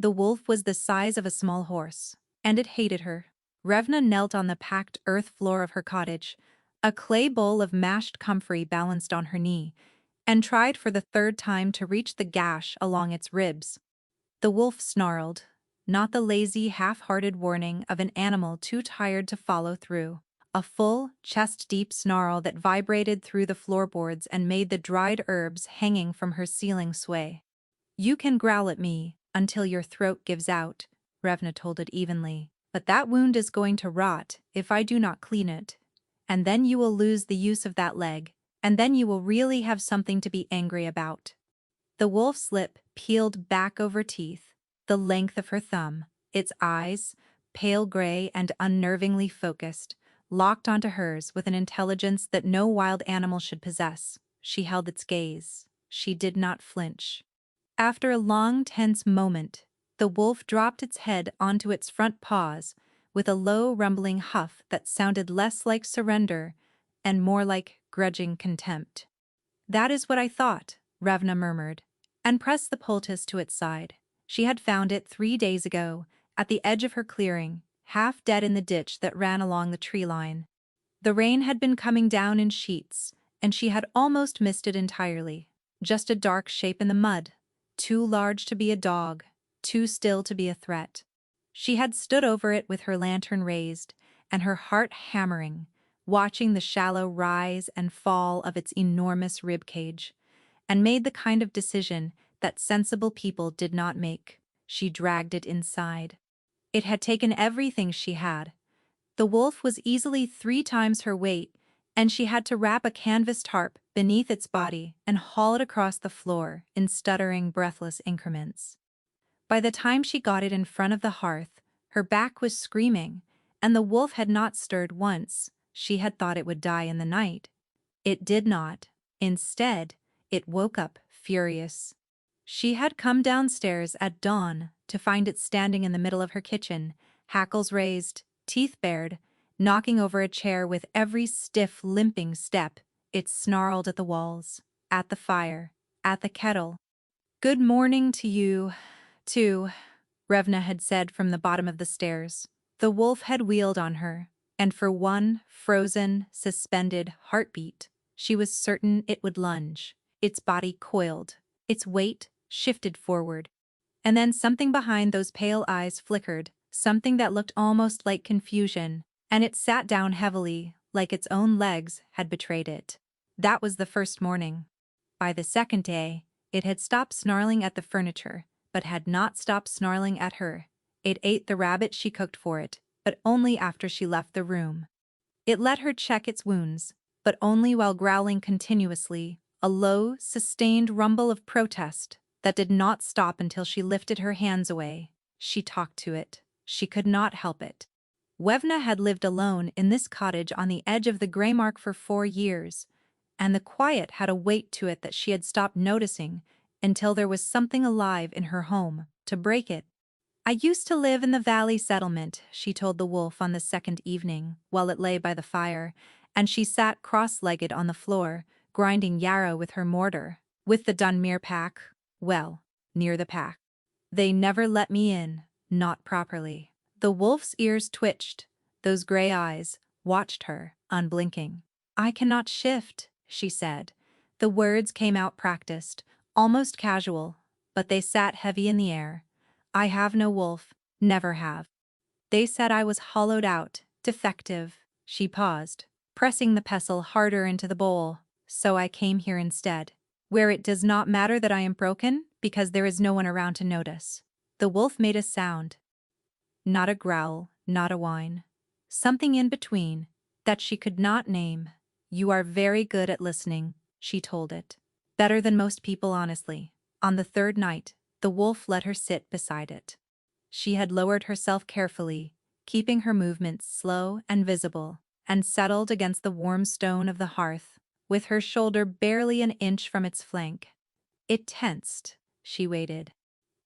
The wolf was the size of a small horse, and it hated her. Revna knelt on the packed earth floor of her cottage, a clay bowl of mashed comfrey balanced on her knee, and tried for the third time to reach the gash along its ribs. The wolf snarled, not the lazy, half-hearted warning of an animal too tired to follow through. A full, chest-deep snarl that vibrated through the floorboards and made the dried herbs hanging from her ceiling sway. "You can growl at me until your throat gives out," Revna told it evenly, "but that wound is going to rot if I do not clean it. And then you will lose the use of that leg, and then you will really have something to be angry about." The wolf's lip peeled back over teeth, the length of her thumb, its eyes, pale gray and unnervingly focused, locked onto hers with an intelligence that no wild animal should possess. She held its gaze. She did not flinch. After a long, tense moment, the wolf dropped its head onto its front paws with a low, rumbling huff that sounded less like surrender and more like grudging contempt. "That is what I thought," Revna murmured, and pressed the poultice to its side. She had found it 3 days ago, at the edge of her clearing, half dead in the ditch that ran along the tree line. The rain had been coming down in sheets, and she had almost missed it entirely. Just a dark shape in the mud, too large to be a dog, too still to be a threat. She had stood over it with her lantern raised, and her heart hammering, watching the shallow rise and fall of its enormous ribcage, and made the kind of decision that sensible people did not make. She dragged it inside. It had taken everything she had. The wolf was easily 3 times her weight, and she had to wrap a canvas tarp beneath its body and haul it across the floor in stuttering, breathless increments. By the time she got it in front of the hearth, her back was screaming, and the wolf had not stirred once. She had thought it would die in the night. It did not. Instead, it woke up furious. She had come downstairs at dawn to find it standing in the middle of her kitchen, hackles raised, teeth bared, knocking over a chair with every stiff, limping step. It snarled at the walls, at the fire, at the kettle. "Good morning to you, too," Revna had said from the bottom of the stairs. The wolf had wheeled on her, and for one frozen, suspended heartbeat, she was certain it would lunge. Its body coiled, its weight shifted forward. And then something behind those pale eyes flickered, something that looked almost like confusion, and it sat down heavily, like its own legs had betrayed it. That was the first morning. By the second day, it had stopped snarling at the furniture, but had not stopped snarling at her. It ate the rabbit she cooked for it, but only after she left the room. It let her check its wounds, but only while growling continuously, a low, sustained rumble of protest that did not stop until she lifted her hands away. She talked to it. She could not help it. Wevna had lived alone in this cottage on the edge of the Greymark for 4 years, and the quiet had a weight to it that she had stopped noticing until there was something alive in her home to break it. "I used to live in the valley settlement," she told the wolf on the second evening, while it lay by the fire, and she sat cross-legged on the floor, grinding yarrow with her mortar. "With the Dunmere pack, well, near the pack. They never let me in, not properly." The wolf's ears twitched. Those gray eyes watched her, unblinking. "I cannot shift," she said. The words came out practiced, almost casual, but they sat heavy in the air. "I have no wolf, never have. They said I was hollowed out, defective." She paused, pressing the pestle harder into the bowl. "So I came here instead, where it does not matter that I am broken, because there is no one around to notice." The wolf made a sound. Not a growl, not a whine. Something in between, that she could not name. "You are very good at listening," she told it. "Better than most people, honestly." On the third night, the wolf let her sit beside it. She had lowered herself carefully, keeping her movements slow and visible, and settled against the warm stone of the hearth, with her shoulder barely an inch from its flank. It tensed. She waited.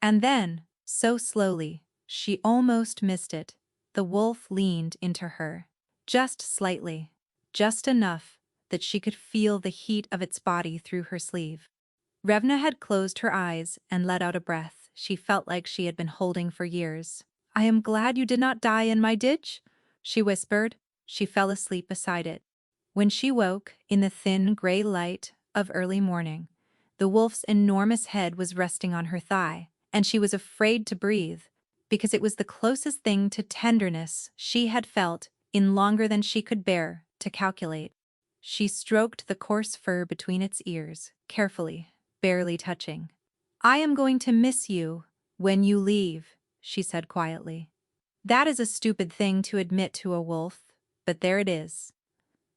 And then, so slowly, she almost missed it, the wolf leaned into her. Just slightly. Just enough that she could feel the heat of its body through her sleeve. Revna had closed her eyes and let out a breath. she felt like she had been holding for years. "I am glad you did not die in my ditch," she whispered. She fell asleep beside it. When she woke, in the thin gray light of early morning, the wolf's enormous head was resting on her thigh, and she was afraid to breathe, because it was the closest thing to tenderness she had felt in longer than she could bear to calculate. She stroked the coarse fur between its ears, carefully, barely touching. "I am going to miss you when you leave," she said quietly. That is a stupid thing to admit to a wolf, but there it is.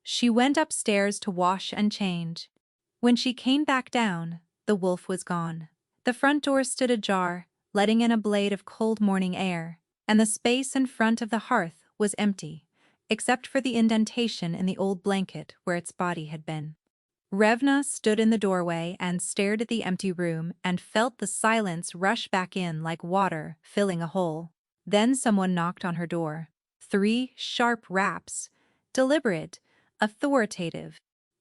She went upstairs to wash and change. When she came back down, the wolf was gone. The front door stood ajar, letting in a blade of cold morning air, and the space in front of the hearth was empty, except for the indentation in the old blanket where its body had been. Revna stood in the doorway and stared at the empty room and felt the silence rush back in like water filling a hole. Then someone knocked on her door. 3 sharp raps, deliberate, authoritative.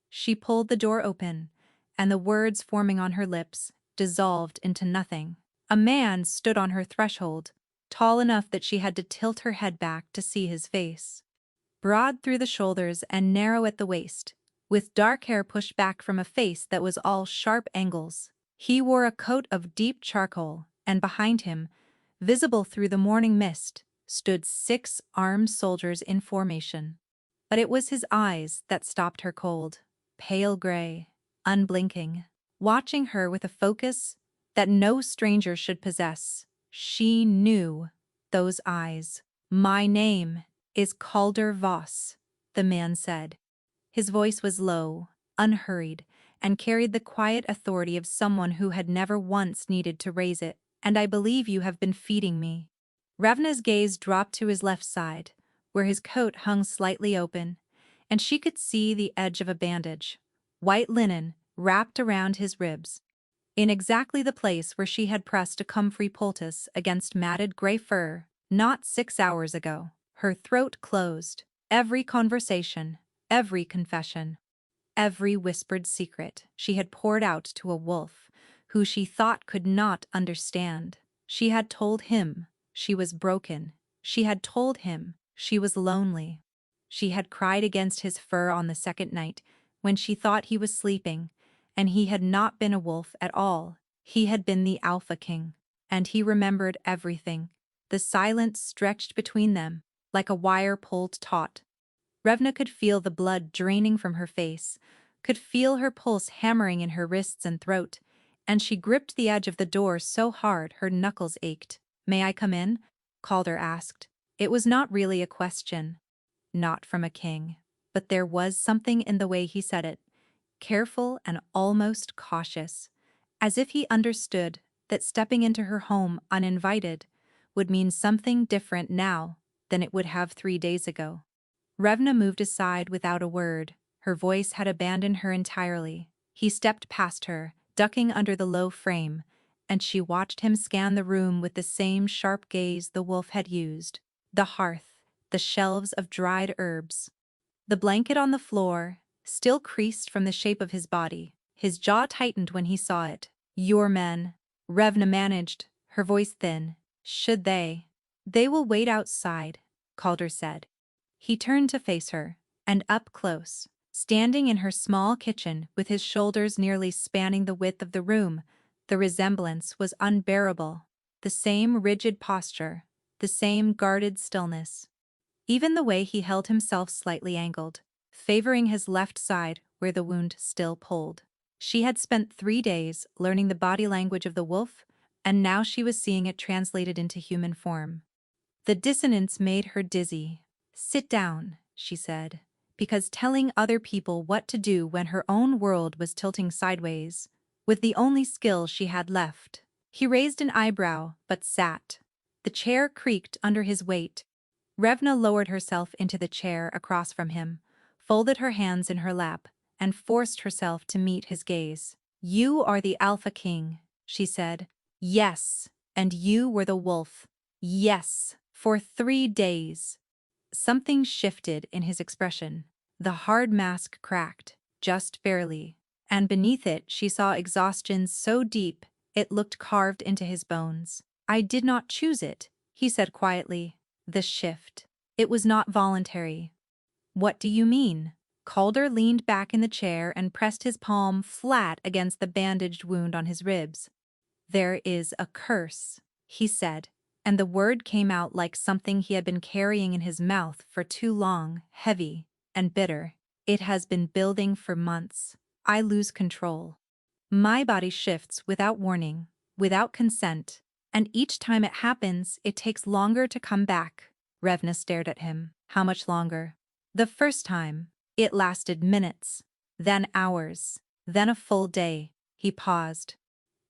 She pulled the door open, and the words forming on her lips dissolved into nothing. A man stood on her threshold, tall enough that she had to tilt her head back to see his face. Broad through the shoulders and narrow at the waist, with dark hair pushed back from a face that was all sharp angles. He wore a coat of deep charcoal, and behind him, visible through the morning mist, stood 6 armed soldiers in formation. But it was his eyes that stopped her cold, pale gray, unblinking, watching her with a focus that no stranger should possess. She knew those eyes. "My name is Calder Voss," the man said. His voice was low, unhurried, and carried the quiet authority of someone who had never once needed to raise it. "And I believe you have been feeding me." Revna's gaze dropped to his left side, where his coat hung slightly open, and she could see the edge of a bandage, white linen, wrapped around his ribs, in exactly the place where she had pressed a comfrey poultice against matted gray fur not 6 hours ago. Her throat closed. Every conversation, every confession, every whispered secret she had poured out to a wolf who she thought could not understand. She had told him she was broken. She had told him she was lonely. She had cried against his fur on the second night when she thought he was sleeping, and he had not been a wolf at all. He had been the Alpha King, and he remembered everything. The silence stretched between them like a wire pulled taut. Revna could feel the blood draining from her face, could feel her pulse hammering in her wrists and throat, and she gripped the edge of the door so hard her knuckles ached. "May I come in?" Calder asked. It was not really a question. Not from a king. But there was something in the way he said it, careful and almost cautious, as if he understood that stepping into her home uninvited would mean something different now than it would have 3 days ago. Revna moved aside without a word. Her voice had abandoned her entirely. He stepped past her, ducking under the low frame, and she watched him scan the room with the same sharp gaze the wolf had used. The hearth, the shelves of dried herbs, the blanket on the floor, still creased from the shape of his body. His jaw tightened when he saw it. "Your men," Revna managed, her voice thin. "Should they?" "They will wait outside," Calder said. He turned to face her, and up close, standing in her small kitchen with his shoulders nearly spanning the width of the room, the resemblance was unbearable. The same rigid posture, the same guarded stillness. Even the way he held himself slightly angled, favoring his left side where the wound still pulled. She had spent 3 days learning the body language of the wolf, and now she was seeing it translated into human form. The dissonance made her dizzy. "Sit down," she said, because telling other people what to do when her own world was tilting sideways was the only skill she had left. He raised an eyebrow, but sat. The chair creaked under his weight. Revna lowered herself into the chair across from him, folded her hands in her lap, and forced herself to meet his gaze. "You are the Alpha King," she said. "Yes, and you were the wolf. Yes, for 3 days." Something shifted in his expression. The hard mask cracked, just barely, and beneath it she saw exhaustion so deep It looked carved into his bones. I did not choose it, he said quietly. The shift. It was not voluntary. What do you mean? Calder leaned back in the chair and pressed his palm flat against the bandaged wound on his ribs. There is a curse, he said, and the word came out like something he had been carrying in his mouth for too long, heavy and bitter. It has been building for months. I lose control. My body shifts without warning, without consent, and each time it happens, it takes longer to come back. Revna stared at him. How much longer? The first time, it lasted minutes, then hours, then a full day. He paused.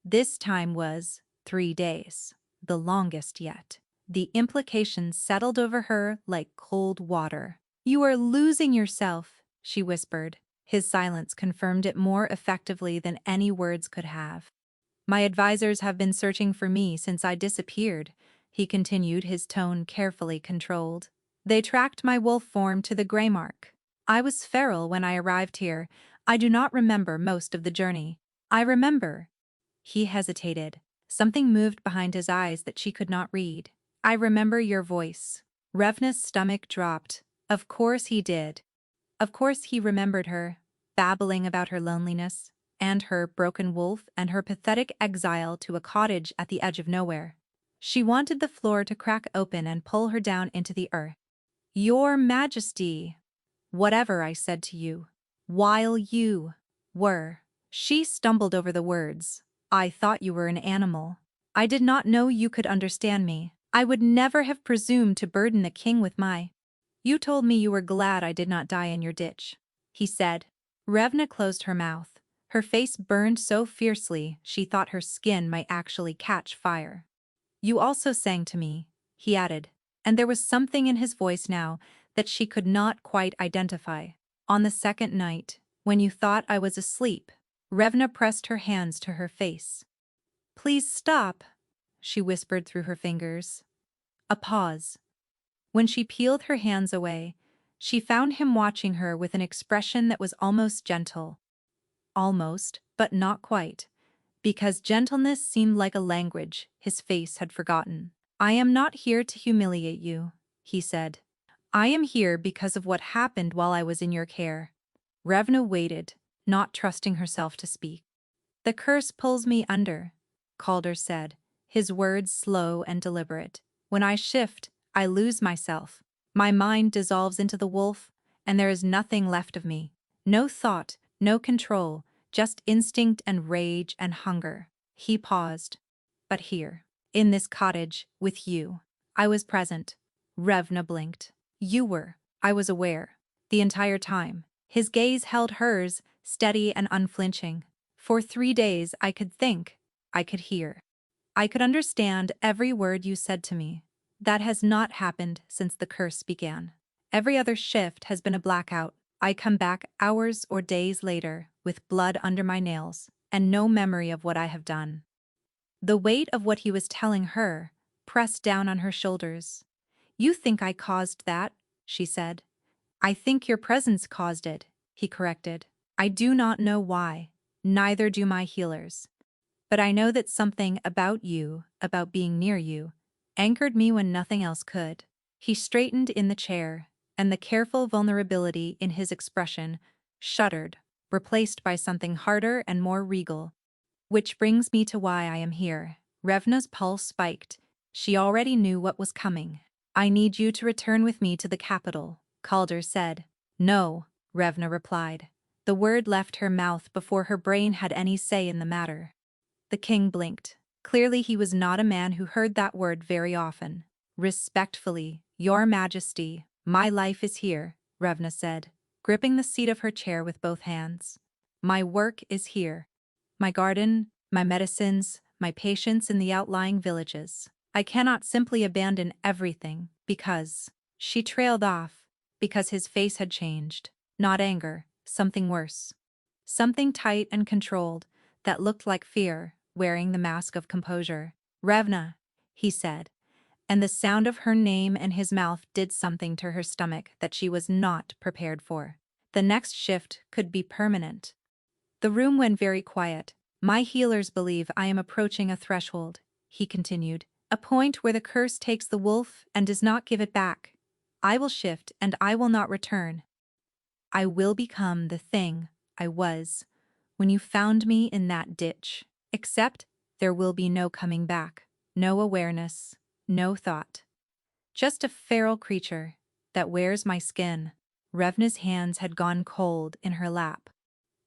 This time was 3 days, the longest yet. The implications settled over her like cold water. You are losing yourself, she whispered. His silence confirmed it more effectively than any words could have. My advisors have been searching for me since I disappeared, he continued, his tone carefully controlled. They tracked my wolf form to the Grey Mark. I was feral when I arrived here. I do not remember most of the journey. I remember. He hesitated. Something moved behind his eyes that she could not read. I remember your voice. Revna's stomach dropped. Of course he did. Of course he remembered her, babbling about her loneliness, and her broken wolf and her pathetic exile to a cottage at the edge of nowhere. She wanted the floor to crack open and pull her down into the earth. Your Majesty, whatever I said to you, while you were. She stumbled over the words. I thought you were an animal. I did not know you could understand me. I would never have presumed to burden the king with my... You told me you were glad I did not die in your ditch, he said. Revna closed her mouth. Her face burned so fiercely she thought her skin might actually catch fire. You also sang to me, he added, and there was something in his voice now that she could not quite identify. On the second night, when you thought I was asleep, Revna pressed her hands to her face. Please stop, she whispered through her fingers. A pause. When she peeled her hands away, she found him watching her with an expression that was almost gentle. Almost, but not quite, because gentleness seemed like a language his face had forgotten. I am not here to humiliate you, he said. I am here because of what happened while I was in your care. Revna waited, not trusting herself to speak. The curse pulls me under, Calder said, his words slow and deliberate. When I shift, I lose myself. My mind dissolves into the wolf, and there is nothing left of me. No thought, no control, just instinct and rage and hunger. He paused. But here, in this cottage, with you, I was present. Revna blinked. You were. I was aware. The entire time. His gaze held hers, steady and unflinching. For 3 days I could think. I could hear. I could understand every word you said to me. That has not happened since the curse began. Every other shift has been a blackout. I come back hours or days later with blood under my nails and no memory of what I have done. The weight of what he was telling her pressed down on her shoulders. You think I caused that, she said. I think your presence caused it, he corrected. I do not know why, neither do my healers. But I know that something about you, about being near you, anchored me when nothing else could. He straightened in the chair, and the careful vulnerability in his expression shuddered, replaced by something harder and more regal. Which brings me to why I am here. Revna's pulse spiked. She already knew what was coming. I need you to return with me to the capital, Calder said. No, Revna replied. The word left her mouth before her brain had any say in the matter. The king blinked. Clearly he was not a man who heard that word very often. Respectfully, Your Majesty, my life is here, Revna said, gripping the seat of her chair with both hands. My work is here. My garden, my medicines, my patients in the outlying villages. I cannot simply abandon everything because... She trailed off, because his face had changed. Not anger, something worse. Something tight and controlled that looked like fear, wearing the mask of composure. Revna, he said, and the sound of her name and his mouth did something to her stomach that she was not prepared for. The next shift could be permanent. The room went very quiet. My healers believe I am approaching a threshold, he continued, a point where the curse takes the wolf and does not give it back. I will shift and I will not return. I will become the thing I was when you found me in that ditch. Except there will be no coming back, no awareness, no thought. Just a feral creature that wears my skin. Revna's hands had gone cold in her lap.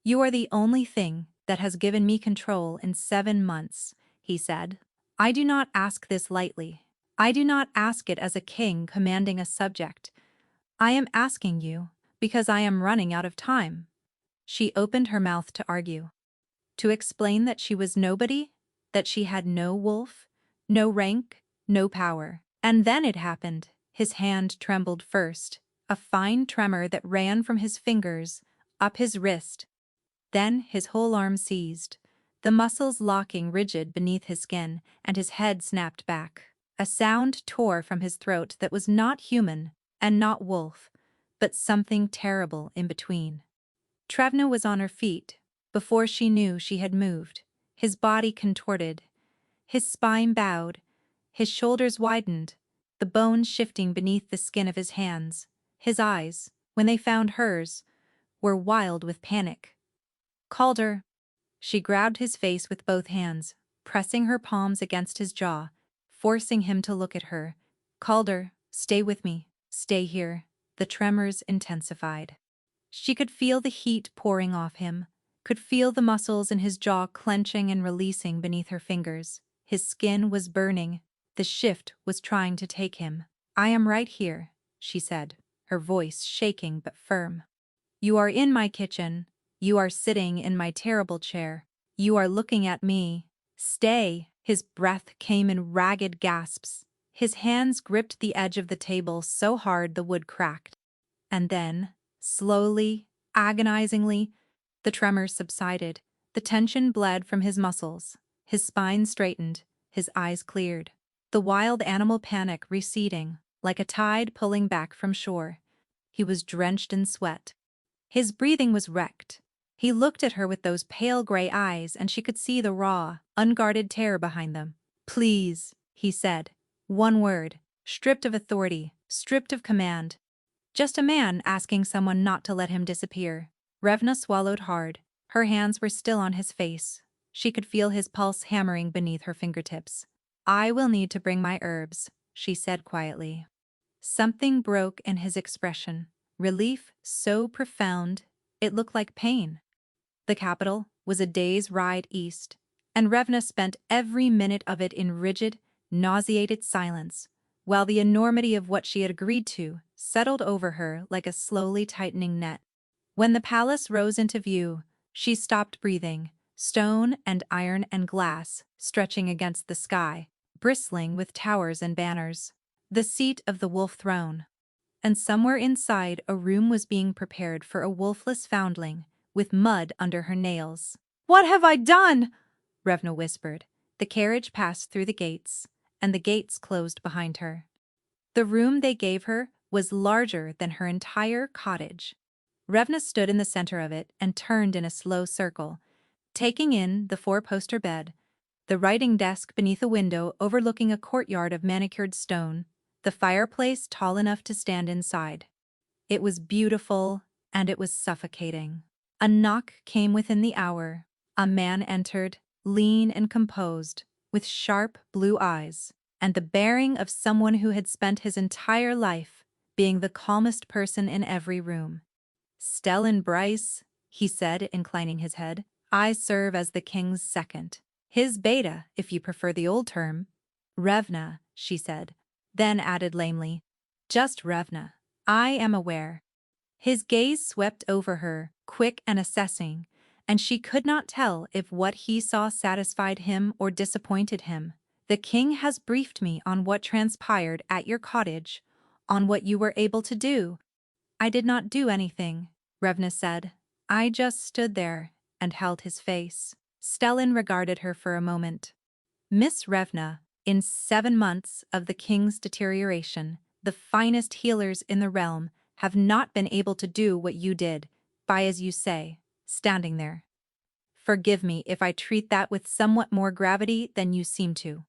You are the only thing that has given me control in 7 months, he said. I do not ask this lightly. I do not ask it as a king commanding a subject. I am asking you because I am running out of time. She opened her mouth to argue, to explain that she was nobody, that she had no wolf, no rank, no power. And then it happened. His hand trembled first, a fine tremor that ran from his fingers up his wrist. Then his whole arm seized, the muscles locking rigid beneath his skin, and his head snapped back. A sound tore from his throat that was not human and not wolf, but something terrible in between. Trevna was on her feet before she knew she had moved. His body contorted, his spine bowed, his shoulders widened, the bones shifting beneath the skin of his hands. His eyes, when they found hers, were wild with panic. Calder. She grabbed his face with both hands, pressing her palms against his jaw, forcing him to look at her. Calder, stay with me, stay here. The tremors intensified. She could feel the heat pouring off him, could feel the muscles in his jaw clenching and releasing beneath her fingers. His skin was burning. The shift was trying to take him. I am right here, she said, her voice shaking but firm. You are in my kitchen. You are sitting in my terrible chair. You are looking at me. Stay. His breath came in ragged gasps. His hands gripped the edge of the table so hard the wood cracked. And then, slowly, agonizingly, the tremors subsided. The tension bled from his muscles. His spine straightened. His eyes cleared. The wild animal panic receding, like a tide pulling back from shore. He was drenched in sweat. His breathing was wrecked. He looked at her with those pale gray eyes, and she could see the raw, unguarded terror behind them. Please, he said. One word, stripped of authority, stripped of command. Just a man asking someone not to let him disappear. Revna swallowed hard. Her hands were still on his face. She could feel his pulse hammering beneath her fingertips. I will need to bring my herbs, she said quietly. Something broke in his expression. Relief so profound, it looked like pain. The capital was a day's ride east, and Revna spent every minute of it in rigid, nauseated silence, while the enormity of what she had agreed to settled over her like a slowly tightening net. When the palace rose into view, she stopped breathing, stone and iron and glass stretching against the sky, bristling with towers and banners. The seat of the wolf throne. And somewhere inside a room was being prepared for a wolfless foundling, with mud under her nails. What have I done? Revna whispered. The carriage passed through the gates, and the gates closed behind her. The room they gave her was larger than her entire cottage. Revna stood in the center of it and turned in a slow circle, taking in the four-poster bed, the writing desk beneath a window overlooking a courtyard of manicured stone, the fireplace tall enough to stand inside. It was beautiful, and it was suffocating. A knock came within the hour. A man entered, lean and composed, with sharp blue eyes, and the bearing of someone who had spent his entire life being the calmest person in every room. Stellan Bryce, he said, inclining his head. I serve as the king's second. His beta, if you prefer the old term. Revna, she said, then added lamely, just Revna. I am aware. His gaze swept over her, quick and assessing, and she could not tell if what he saw satisfied him or disappointed him. The king has briefed me on what transpired at your cottage, on what you were able to do. I did not do anything, Revna said. I just stood there and held his face. Stellan regarded her for a moment. Miss Revna, in 7 months of the king's deterioration, the finest healers in the realm have not been able to do what you did, by, as you say, standing there. Forgive me if I treat that with somewhat more gravity than you seem to.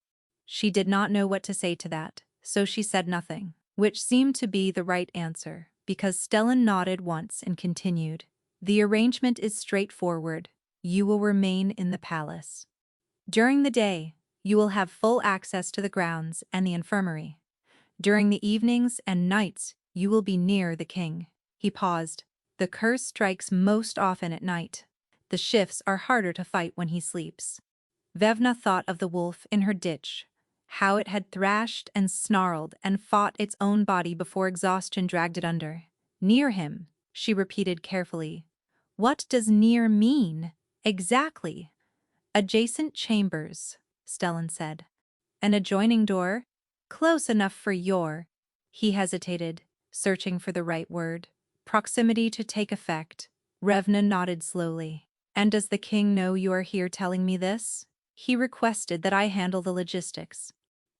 She did not know what to say to that, so she said nothing, which seemed to be the right answer, because Stellan nodded once and continued. The arrangement is straightforward. You will remain in the palace. During the day, you will have full access to the grounds and the infirmary. During the evenings and nights, you will be near the king. He paused. The curse strikes most often at night. The shifts are harder to fight when he sleeps. Vevna thought of the wolf in her ditch, how it had thrashed and snarled and fought its own body before exhaustion dragged it under. Near him, she repeated carefully. What does near mean? Exactly. Adjacent chambers, Stellan said. An adjoining door? Close enough for your… He hesitated, searching for the right word. Proximity to take effect. Revna nodded slowly. And does the king know you are here telling me this? He requested that I handle the logistics.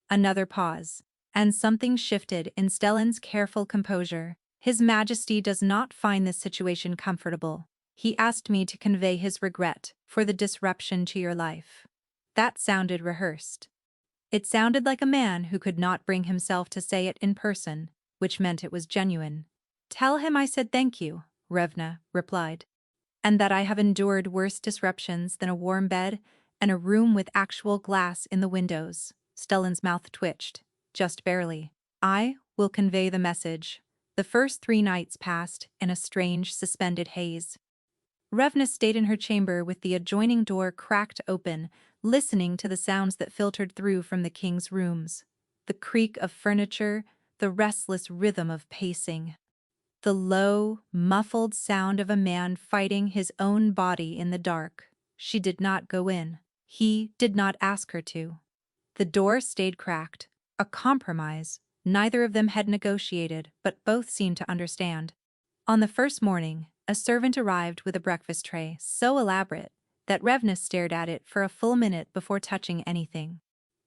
Another pause, and something shifted in Stellan's careful composure. His Majesty does not find this situation comfortable. He asked me to convey his regret for the disruption to your life. That sounded rehearsed. It sounded like a man who could not bring himself to say it in person, which meant it was genuine. Tell him I said thank you, Revna replied. And that I have endured worse disruptions than a warm bed and a room with actual glass in the windows. Stellan's mouth twitched, just barely. I will convey the message. The first 3 nights passed in a strange, suspended haze. Revna stayed in her chamber with the adjoining door cracked open, listening to the sounds that filtered through from the king's rooms. The creak of furniture, the restless rhythm of pacing. The low, muffled sound of a man fighting his own body in the dark. She did not go in. He did not ask her to. The door stayed cracked. A compromise. Neither of them had negotiated, but both seemed to understand. On the first morning, a servant arrived with a breakfast tray so elaborate that Revna stared at it for a full minute before touching anything.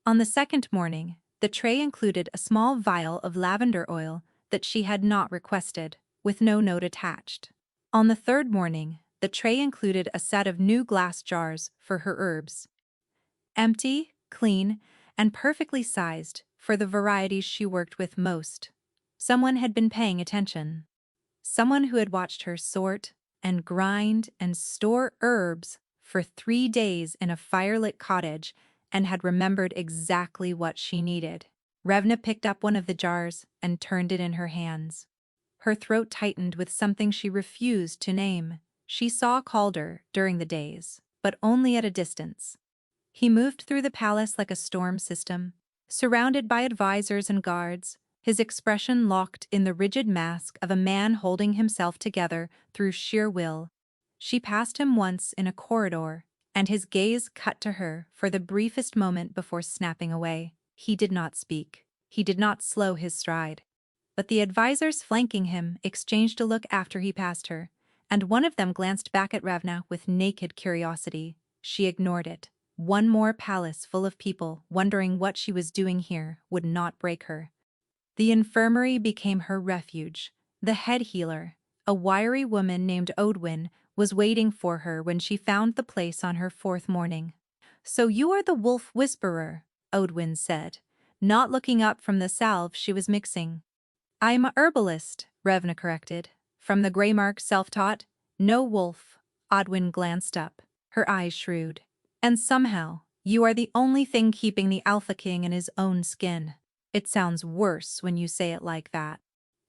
On the second morning, the tray included a small vial of lavender oil that she had not requested, with no note attached. On the third morning, the tray included a set of new glass jars for her herbs. Empty, clean, and perfectly sized for the varieties she worked with most. Someone had been paying attention. Someone who had watched her sort and grind and store herbs for 3 days in a firelit cottage and had remembered exactly what she needed. Revna picked up one of the jars and turned it in her hands. Her throat tightened with something she refused to name. She saw Calder during the days, but only at a distance. He moved through the palace like a storm system, surrounded by advisors and guards, his expression locked in the rigid mask of a man holding himself together through sheer will. She passed him once in a corridor, and his gaze cut to her for the briefest moment before snapping away. He did not speak. He did not slow his stride. But the advisors flanking him exchanged a look after he passed her, and one of them glanced back at Revna with naked curiosity. She ignored it. One more palace full of people wondering what she was doing here would not break her. The infirmary became her refuge. The head healer, a wiry woman named Odwin, was waiting for her when she found the place on her 4th morning. "So you are the wolf whisperer," Odwin said, not looking up from the salve she was mixing. "I'm a herbalist," Revna corrected. "From the Greymark self-taught, no wolf." Odwin glanced up, her eyes shrewd. "And somehow, you are the only thing keeping the Alpha King in his own skin. It sounds worse when you say it like that."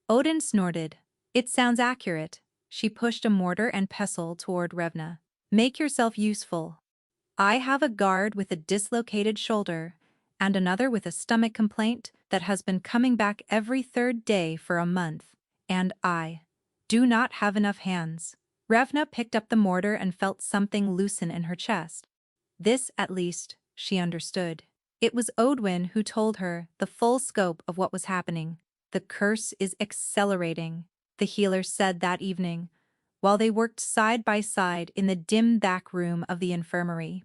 Odin snorted. "It sounds accurate." She pushed a mortar and pestle toward Revna. "Make yourself useful. I have a guard with a dislocated shoulder, and another with a stomach complaint that has been coming back every 3rd day for a month, and I do not have enough hands." Revna picked up the mortar and felt something loosen in her chest. This, at least, she understood. It was Odwin who told her the full scope of what was happening. "The curse is accelerating," the healer said that evening, while they worked side by side in the dim back room of the infirmary.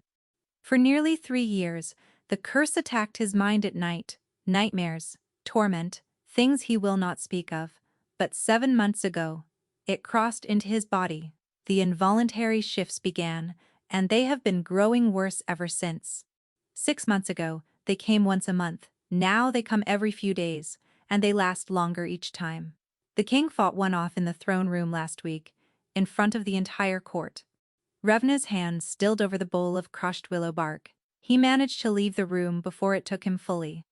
For nearly 3 years, the curse attacked his mind at night, nightmares, torment, things he will not speak of. But 7 months ago, it crossed into his body. The involuntary shifts began, and they have been growing worse ever since. 6 months ago, they came once a month, now they come every few days, and they last longer each time. The king fought one off in the throne room last week, in front of the entire court. Revna's hand stilled over the bowl of crushed willow bark. He managed to leave the room before it took him fully.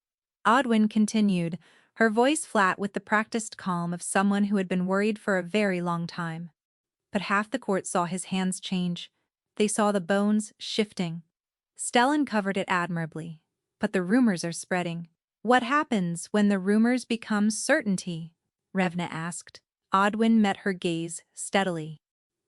Odwin continued, her voice flat with the practiced calm of someone who had been worried for a very long time. But half the court saw his hands change. They saw the bones shifting. Stellan covered it admirably. But the rumors are spreading. What happens when the rumors become certainty? Revna asked. Odwin met her gaze steadily.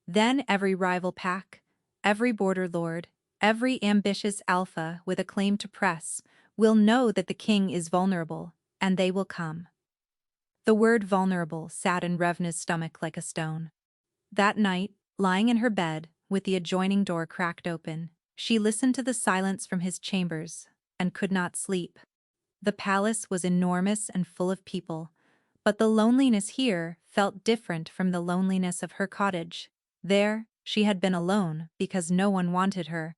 Then every rival pack, every border lord, every ambitious alpha with a claim to press will know that the king is vulnerable, and they will come. The word vulnerable sat in Revna's stomach like a stone. That night, lying in her bed, with the adjoining door cracked open, she listened to the silence from his chambers and could not sleep. The palace was enormous and full of people, but the loneliness here felt different from the loneliness of her cottage. There, she had been alone because no one wanted her.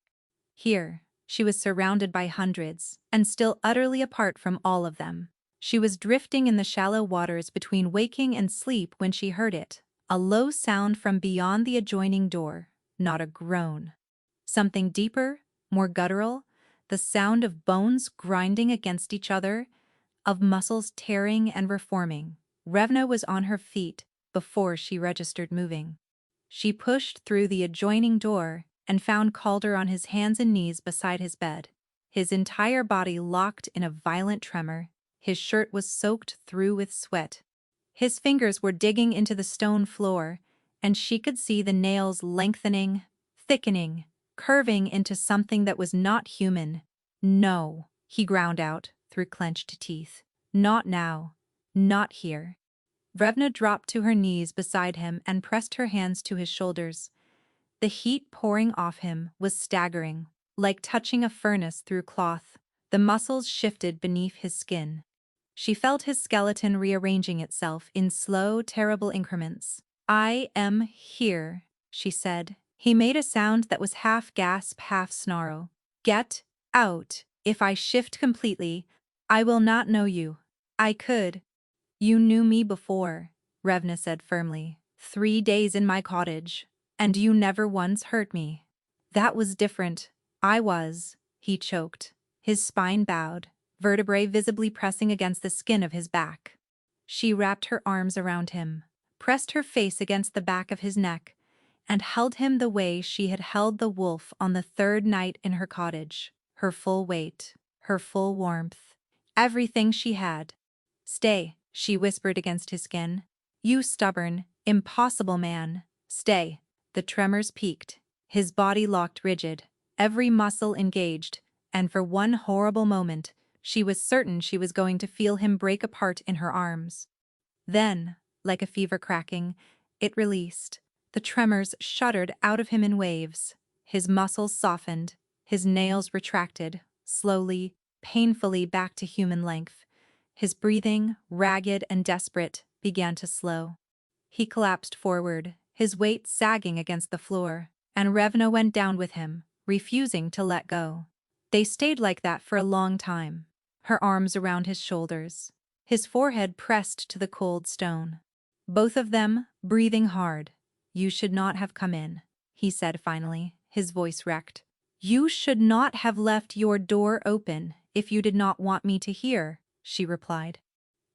Here, she was surrounded by hundreds, and still utterly apart from all of them. She was drifting in the shallow waters between waking and sleep when she heard it, a low sound from beyond the adjoining door, not a groan. Something deeper, more guttural, the sound of bones grinding against each other, of muscles tearing and reforming. Revna was on her feet before she registered moving. She pushed through the adjoining door and found Calder on his hands and knees beside his bed, his entire body locked in a violent tremor. His shirt was soaked through with sweat. His fingers were digging into the stone floor, and she could see the nails lengthening, thickening, curving into something that was not human. No, he ground out through clenched teeth. Not now. Not here. Revna dropped to her knees beside him and pressed her hands to his shoulders. The heat pouring off him was staggering, like touching a furnace through cloth. The muscles shifted beneath his skin. She felt his skeleton rearranging itself in slow, terrible increments. I am here, she said. He made a sound that was half gasp, half snarl. Get out. If I shift completely, I will not know you. I could. You knew me before, Revna said firmly. 3 days in my cottage, and you never once hurt me. That was different. I was, he choked. His spine bowed, vertebrae visibly pressing against the skin of his back. She wrapped her arms around him, pressed her face against the back of his neck, and held him the way she had held the wolf on the 3rd night in her cottage. Her full weight, her full warmth, everything she had. Stay, she whispered against his skin. You stubborn, impossible man. Stay. The tremors peaked. His body locked rigid, every muscle engaged, and for one horrible moment, she was certain she was going to feel him break apart in her arms. Then, like a fever cracking, it released. The tremors shuddered out of him in waves. His muscles softened, his nails retracted, slowly, painfully back to human length. His breathing, ragged and desperate, began to slow. He collapsed forward, his weight sagging against the floor, and Revna went down with him, refusing to let go. They stayed like that for a long time, her arms around his shoulders, his forehead pressed to the cold stone. Both of them, breathing hard. You should not have come in, he said finally, his voice wrecked. You should not have left your door open if you did not want me to hear, she replied.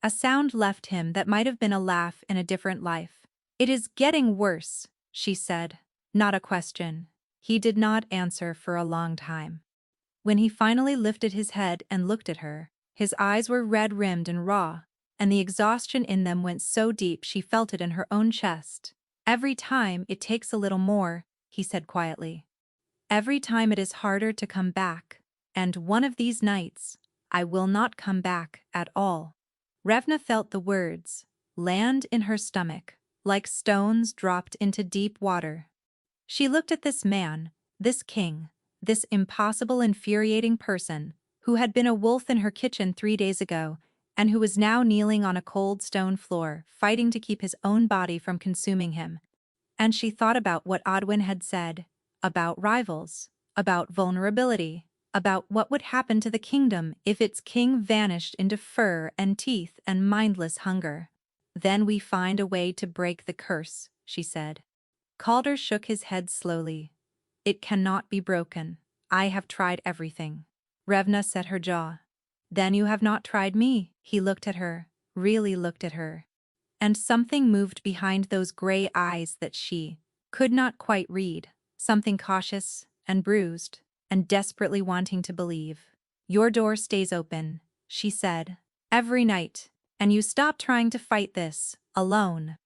A sound left him that might have been a laugh in a different life. It is getting worse, she said. Not a question. He did not answer for a long time. When he finally lifted his head and looked at her, his eyes were red-rimmed and raw, and the exhaustion in them went so deep she felt it in her own chest. Every time it takes a little more, he said quietly. Every time it is harder to come back, and one of these nights, I will not come back at all. Revna felt the words land in her stomach, like stones dropped into deep water. She looked at this man, this king, this impossible, infuriating person, who had been a wolf in her kitchen 3 days ago, and who was now kneeling on a cold stone floor, fighting to keep his own body from consuming him. And she thought about what Odwin had said, about rivals, about vulnerability, about what would happen to the kingdom if its king vanished into fur and teeth and mindless hunger. "Then we find a way to break the curse," she said. Calder shook his head slowly. "It cannot be broken. I have tried everything." Revna set her jaw. "Then you have not tried me." He looked at her, really looked at her. And something moved behind those gray eyes that she could not quite read, something cautious and bruised and desperately wanting to believe. "Your door stays open," she said, "every night, and you stop trying to fight this alone."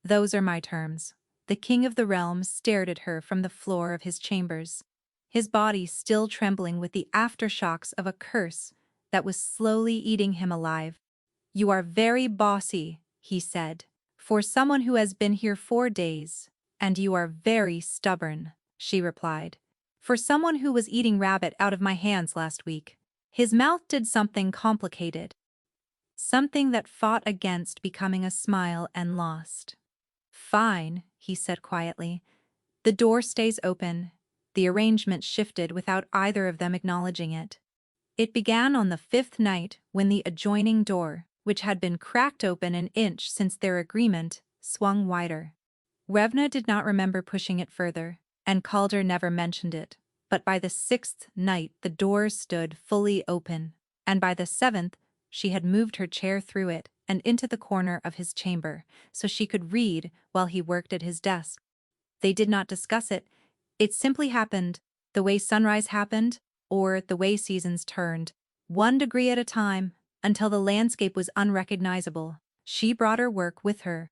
"Those are my terms." The king of the realm stared at her from the floor of his chambers, his body still trembling with the aftershocks of a curse that was slowly eating him alive. "You are very bossy," he said, "for someone who has been here 4 days. "And you are very stubborn," she replied, "for someone who was eating rabbit out of my hands last week." His mouth did something complicated, something that fought against becoming a smile and lost. "Fine," he said quietly. "The door stays open." The arrangement shifted without either of them acknowledging it. It began on the 5th night when the adjoining door, which had been cracked open an inch since their agreement, swung wider. Revna did not remember pushing it further, and Calder never mentioned it, but by the 6th night the door stood fully open, and by the 7th she had moved her chair through it and into the corner of his chamber, so she could read while he worked at his desk. They did not discuss it. It simply happened, the way sunrise happened, or the way seasons turned, 1 degree at a time, until the landscape was unrecognizable. She brought her work with her.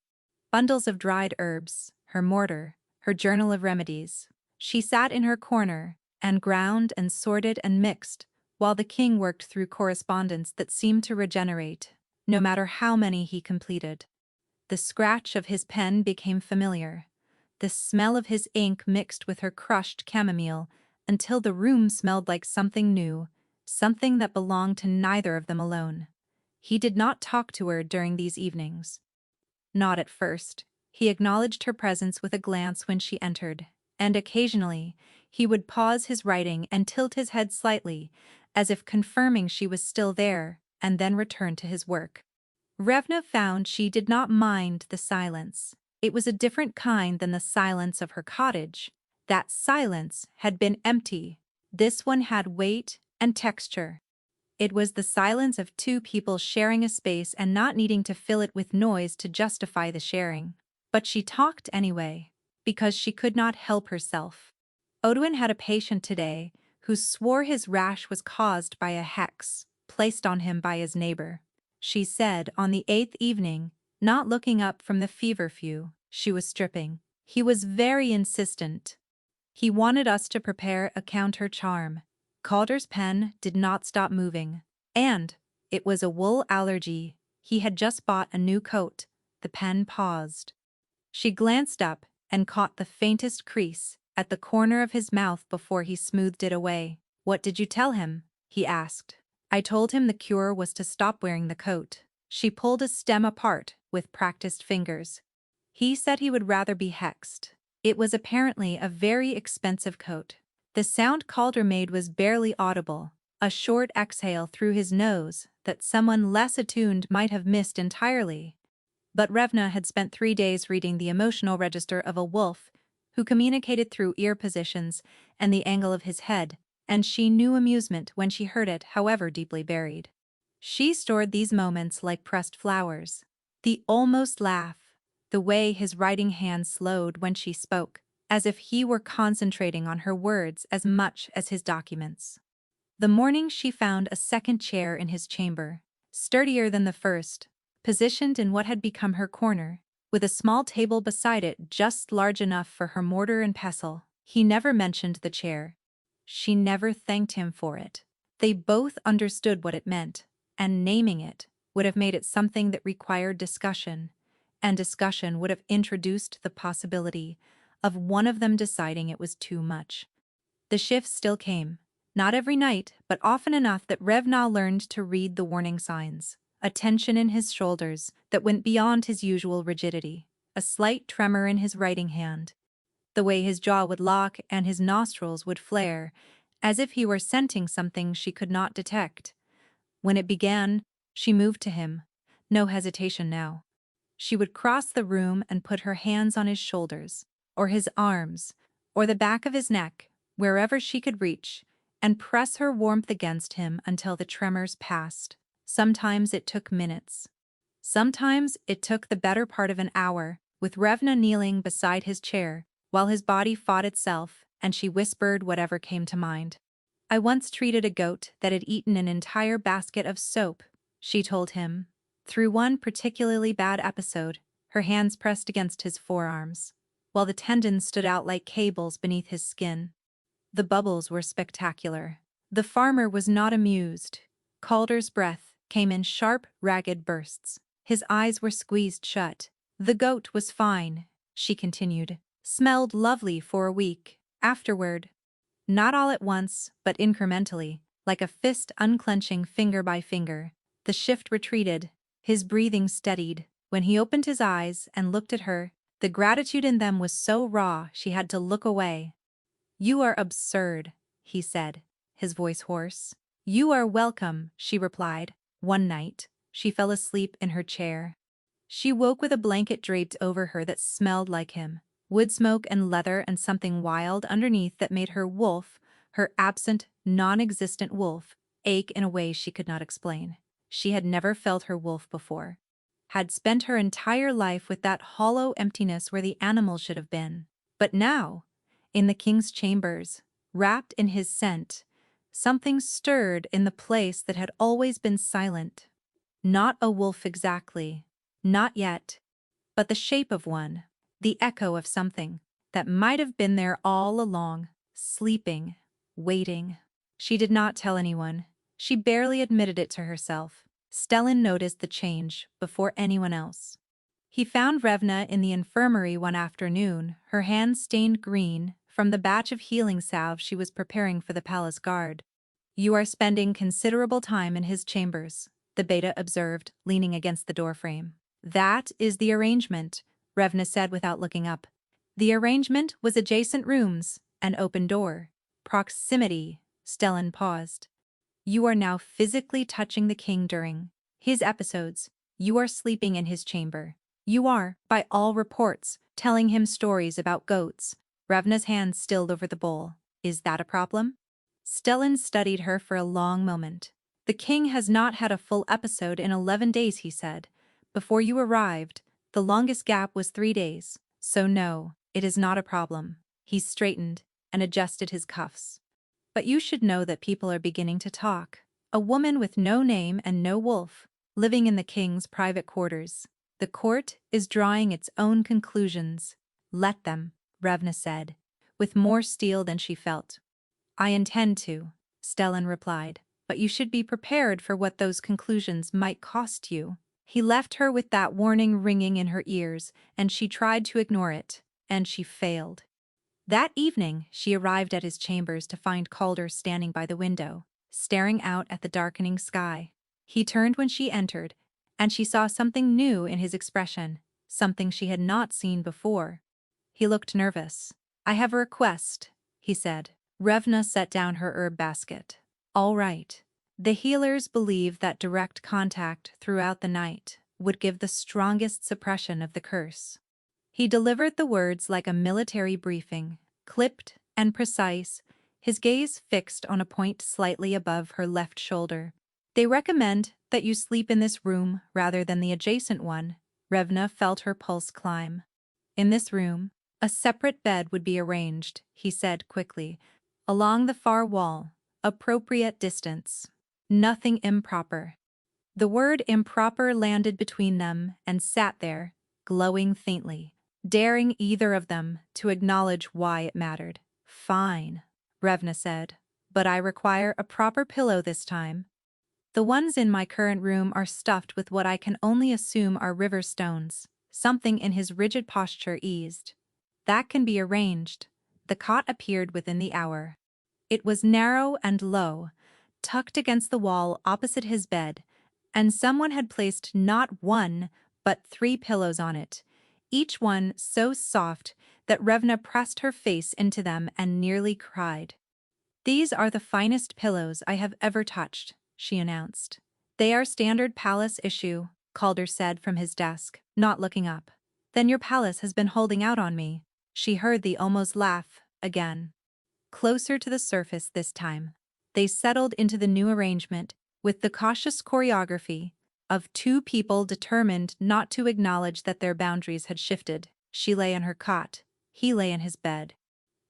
Bundles of dried herbs, her mortar, her journal of remedies. She sat in her corner, and ground and sorted and mixed, while the king worked through correspondence that seemed to regenerate, no matter how many he completed. The scratch of his pen became familiar. The smell of his ink mixed with her crushed chamomile, until the room smelled like something new, something that belonged to neither of them alone. He did not talk to her during these evenings. Not at first. He acknowledged her presence with a glance when she entered, and occasionally he would pause his writing and tilt his head slightly, as if confirming she was still there, and then return to his work. Revna found she did not mind the silence. It was a different kind than the silence of her cottage. That silence had been empty. This one had weight and texture. It was the silence of two people sharing a space and not needing to fill it with noise to justify the sharing. But she talked anyway, because she could not help herself. Odwin had a patient today who swore his rash was caused by a hex placed on him by his neighbor. She said on the 8th evening, not looking up from the feverfew she was stripping. He was very insistent. He wanted us to prepare a counter charm. Calder's pen did not stop moving. And it was a wool allergy. He had just bought a new coat. The pen paused. She glanced up and caught the faintest crease at the corner of his mouth before he smoothed it away. "What did you tell him?" he asked. "I told him the cure was to stop wearing the coat." She pulled a stem apart with practiced fingers. "He said he would rather be hexed." It was apparently a very expensive coat. The sound Calder made was barely audible, a short exhale through his nose that someone less attuned might have missed entirely. But Revna had spent 3 days reading the emotional register of a wolf who communicated through ear positions and the angle of his head, and she knew amusement when she heard it, however deeply buried. She stored these moments like pressed flowers. The almost laugh, the way his writing hand slowed when she spoke, as if he were concentrating on her words as much as his documents. The morning she found a second chair in his chamber, sturdier than the first, positioned in what had become her corner, with a small table beside it just large enough for her mortar and pestle. He never mentioned the chair. She never thanked him for it. They both understood what it meant, and naming it would have made it something that required discussion, and discussion would have introduced the possibility of one of them deciding it was too much. The shifts still came, not every night, but often enough that Revna learned to read the warning signs. A tension in his shoulders that went beyond his usual rigidity, a slight tremor in his writing hand. the way his jaw would lock and his nostrils would flare, as if he were scenting something she could not detect. When it began, she moved to him. No hesitation now. She would cross the room and put her hands on his shoulders, or his arms, or the back of his neck, wherever she could reach, and press her warmth against him until the tremors passed. Sometimes it took minutes. Sometimes it took the better part of an hour, with Revna kneeling beside his chair, while his body fought itself, and she whispered whatever came to mind. "I once treated a goat that had eaten an entire basket of soap," she told him. Through one particularly bad episode, her hands pressed against his forearms, while the tendons stood out like cables beneath his skin. The bubbles were spectacular. The farmer was not amused. Calder's breath came in sharp, ragged bursts. His eyes were squeezed shut. "The goat was fine," she continued. "Smelled lovely for a week. Afterward, not all at once, but incrementally, like a fist unclenching finger by finger, the shift retreated. His breathing steadied. When he opened his eyes and looked at her, the gratitude in them was so raw she had to look away. "You are absurd," he said, his voice hoarse. "You are welcome," she replied. One night, she fell asleep in her chair. She woke with a blanket draped over her that smelled like him, wood smoke and leather and something wild underneath that made her wolf, her absent, non-existent wolf, ache in a way she could not explain. She had never felt her wolf before. Had spent her entire life with that hollow emptiness where the animal should have been. But now, in the king's chambers, wrapped in his scent, something stirred in the place that had always been silent. Not a wolf exactly, not yet, but the shape of one, the echo of something that might have been there all along, sleeping, waiting. She did not tell anyone. She barely admitted it to herself. Stellan noticed the change before anyone else. He found Revna in the infirmary one afternoon, her hands stained green from the batch of healing salve she was preparing for the palace guard. "You are spending considerable time in his chambers," the beta observed, leaning against the doorframe. "That is the arrangement," Revna said without looking up. The arrangement was adjacent rooms, an open door. Proximity. Stellan paused. "You are now physically touching the king during his episodes. You are sleeping in his chamber. You are, by all reports, telling him stories about goats." Revna's hand stilled over the bowl. "Is that a problem?" Stellan studied her for a long moment. "The king has not had a full episode in 11 days," he said. "Before you arrived, the longest gap was 3 days. So no, it is not a problem." He straightened and adjusted his cuffs. "But you should know that people are beginning to talk. A woman with no name and no wolf, living in the king's private quarters. The court is drawing its own conclusions." "Let them," Revna said, with more steel than she felt. "I intend to," Stellan replied, "but you should be prepared for what those conclusions might cost you." He left her with that warning ringing in her ears, and she tried to ignore it, and she failed. That evening, she arrived at his chambers to find Calder standing by the window, staring out at the darkening sky. He turned when she entered, and she saw something new in his expression, something she had not seen before. He looked nervous. "I have a request," he said. Revna set down her herb basket. "All right." The healers believe that direct contact throughout the night would give the strongest suppression of the curse. He delivered the words like a military briefing, clipped and precise, his gaze fixed on a point slightly above her left shoulder. "They recommend that you sleep in this room rather than the adjacent one." Revna felt her pulse climb. "In this room, a separate bed would be arranged," he said quickly, "along the far wall, appropriate distance. Nothing improper." The word improper landed between them and sat there, glowing faintly, daring either of them to acknowledge why it mattered. "Fine," Revna said, "but I require a proper pillow this time. The ones in my current room are stuffed with what I can only assume are river stones." Something in his rigid posture eased. "That can be arranged." The cot appeared within the hour. It was narrow and low, tucked against the wall opposite his bed, and someone had placed not one, but 3 pillows on it, each one so soft that Revna pressed her face into them and nearly cried. "These are the finest pillows I have ever touched," she announced. "They are standard palace issue," Calder said from his desk, not looking up. "Then your palace has been holding out on me." She heard the almost laugh again. Closer to the surface this time, they settled into the new arrangement with the cautious choreography of two people determined not to acknowledge that their boundaries had shifted. She lay in her cot, he lay in his bed.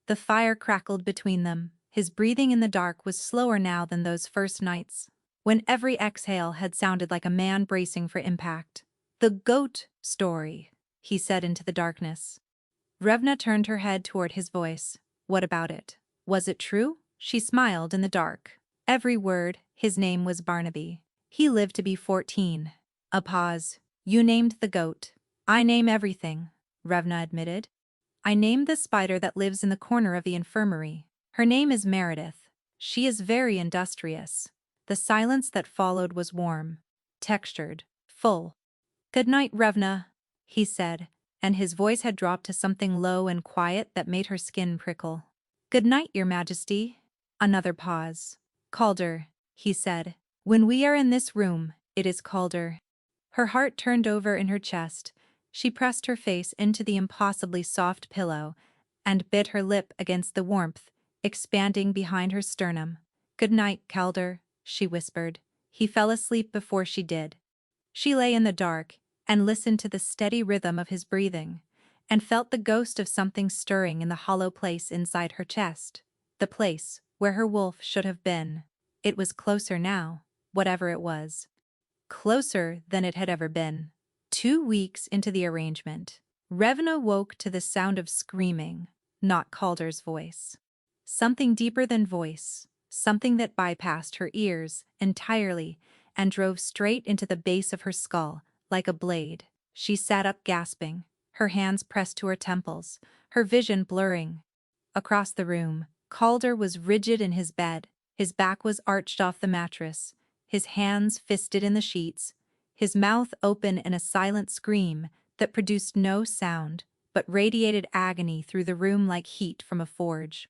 The fire crackled between them. His breathing in the dark was slower now than those first nights, when every exhale had sounded like a man bracing for impact. "The goat story," he said into the darkness. Revna turned her head toward his voice. "What about it? Was it true?" She smiled in the dark. "Every word." His name was Barnaby. "He lived to be 14. A pause. "You named the goat." "I name everything," Revna admitted. "I named the spider that lives in the corner of the infirmary. Her name is Meredith. She is very industrious." The silence that followed was warm, textured, full. "Good night, Revna," he said, and his voice had dropped to something low and quiet that made her skin prickle. "Good night, Your Majesty." Another pause. "Calder," he said. "When we are in this room, it is Calder." Her heart turned over in her chest. She pressed her face into the impossibly soft pillow and bit her lip against the warmth expanding behind her sternum. "Good night, Calder," she whispered. He fell asleep before she did. She lay in the dark and listened to the steady rhythm of his breathing, and felt the ghost of something stirring in the hollow place inside her chest. The place where her wolf should have been. It was closer now, whatever it was. Closer than it had ever been. 2 weeks into the arrangement, Revna woke to the sound of screaming, not Calder's voice. Something deeper than voice, something that bypassed her ears entirely and drove straight into the base of her skull, like a blade. She sat up gasping, her hands pressed to her temples, her vision blurring. Across the room, Calder was rigid in his bed, his back was arched off the mattress, his hands fisted in the sheets, his mouth open in a silent scream that produced no sound, but radiated agony through the room like heat from a forge.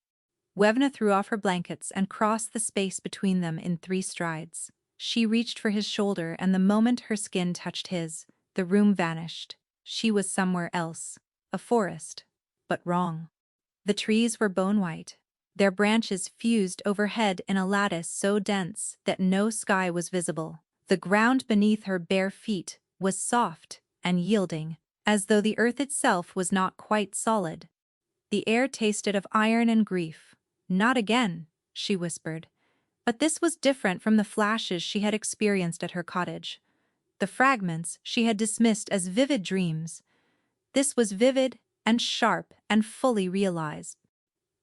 Revna threw off her blankets and crossed the space between them in 3 strides. She reached for his shoulder, and the moment her skin touched his, the room vanished. She was somewhere else. A forest. But wrong. The trees were bone-white. Their branches fused overhead in a lattice so dense that no sky was visible. The ground beneath her bare feet was soft and yielding, as though the earth itself was not quite solid. The air tasted of iron and grief. "Not again," she whispered. But this was different from the flashes she had experienced at her cottage. The fragments she had dismissed as vivid dreams. This was vivid and sharp and fully realized.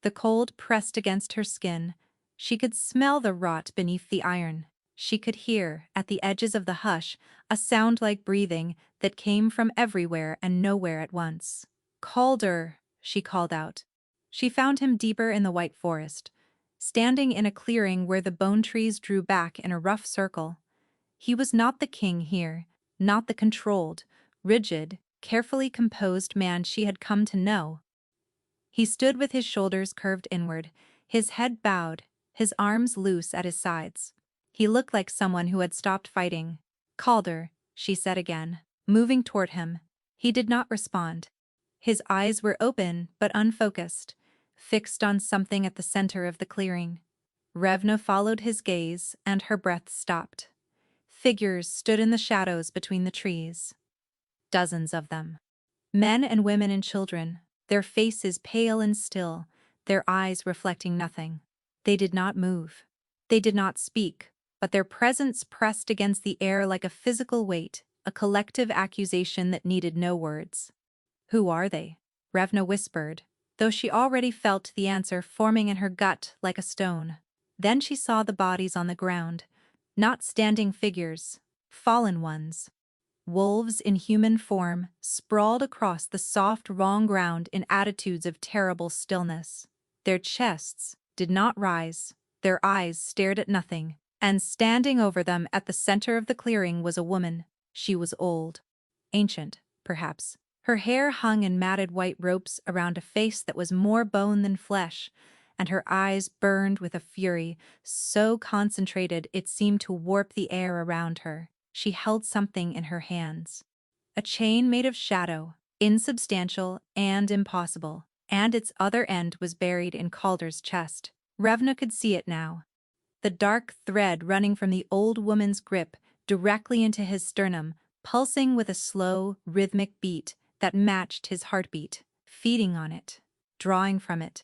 The cold pressed against her skin. She could smell the rot beneath the iron. She could hear, at the edges of the hush, a sound like breathing that came from everywhere and nowhere at once. "Calder," she called out. She found him deeper in the white forest, standing in a clearing where the bone trees drew back in a rough circle. He was not the king here, not the controlled, rigid, carefully composed man she had come to know. He stood with his shoulders curved inward, his head bowed, his arms loose at his sides. He looked like someone who had stopped fighting. "Calder," she said again, moving toward him. He did not respond. His eyes were open but unfocused, fixed on something at the center of the clearing. Revna followed his gaze, and her breath stopped. Figures stood in the shadows between the trees. Dozens of them. Men and women and children, their faces pale and still, their eyes reflecting nothing. They did not move. They did not speak, but their presence pressed against the air like a physical weight, a collective accusation that needed no words. "Who are they?" Revna whispered, though she already felt the answer forming in her gut like a stone. Then she saw the bodies on the ground, not standing figures, fallen ones. Wolves in human form, sprawled across the soft, raw ground in attitudes of terrible stillness. Their chests did not rise, their eyes stared at nothing, and standing over them at the center of the clearing was a woman. She was old. Ancient, perhaps, Her hair hung in matted white ropes around a face that was more bone than flesh, and her eyes burned with a fury so concentrated it seemed to warp the air around her. She held something in her hands. A chain made of shadow, insubstantial and impossible, and its other end was buried in Calder's chest. Revna could see it now. The dark thread running from the old woman's grip directly into his sternum, pulsing with a slow, rhythmic beat that matched his heartbeat, feeding on it, drawing from it.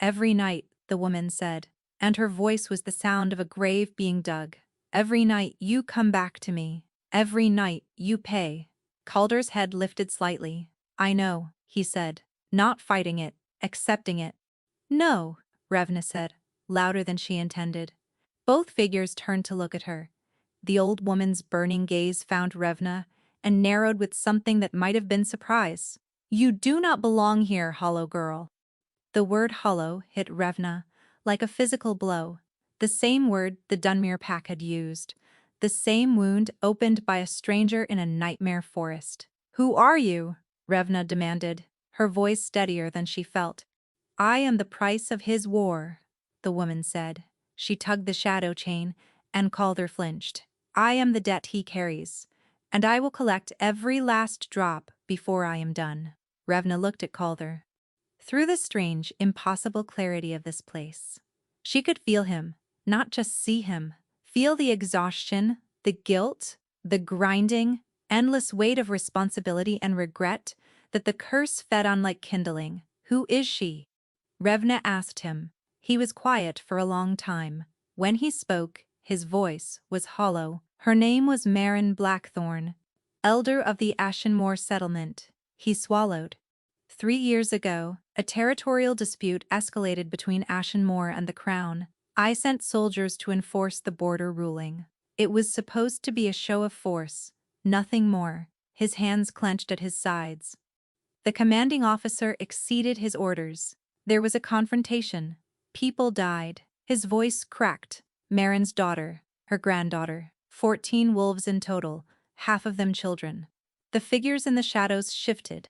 Every night, the woman said, and her voice was the sound of a grave being dug. Every night you come back to me. Every night you pay. Calder's head lifted slightly. I know, he said, not fighting it, accepting it. No, Revna said, louder than she intended. Both figures turned to look at her. The old woman's burning gaze found Revna and narrowed with something that might have been surprise. You do not belong here, hollow girl. The word hollow hit Revna like a physical blow, the same word the Dunmere pack had used, the same wound opened by a stranger in a nightmare forest. Who are you? Revna demanded, her voice steadier than she felt. I am the price of his war, the woman said. She tugged the shadow chain, and Calder flinched. I am the debt he carries, and I will collect every last drop before I am done. Revna looked at Calder. Through the strange, impossible clarity of this place, she could feel him, not just see him. Feel the exhaustion, the guilt, the grinding, endless weight of responsibility and regret that the curse fed on like kindling. Who is she? Revna asked him. He was quiet for a long time. When he spoke, his voice was hollow. Her name was Marin Blackthorn, elder of the Ashenmore settlement. He swallowed. 3 years ago, a territorial dispute escalated between Ashenmore and the Crown. I sent soldiers to enforce the border ruling. It was supposed to be a show of force, nothing more. His hands clenched at his sides. The commanding officer exceeded his orders. There was a confrontation. People died. His voice cracked. Marin's daughter, her granddaughter, 14 wolves in total, half of them children. The figures in the shadows shifted.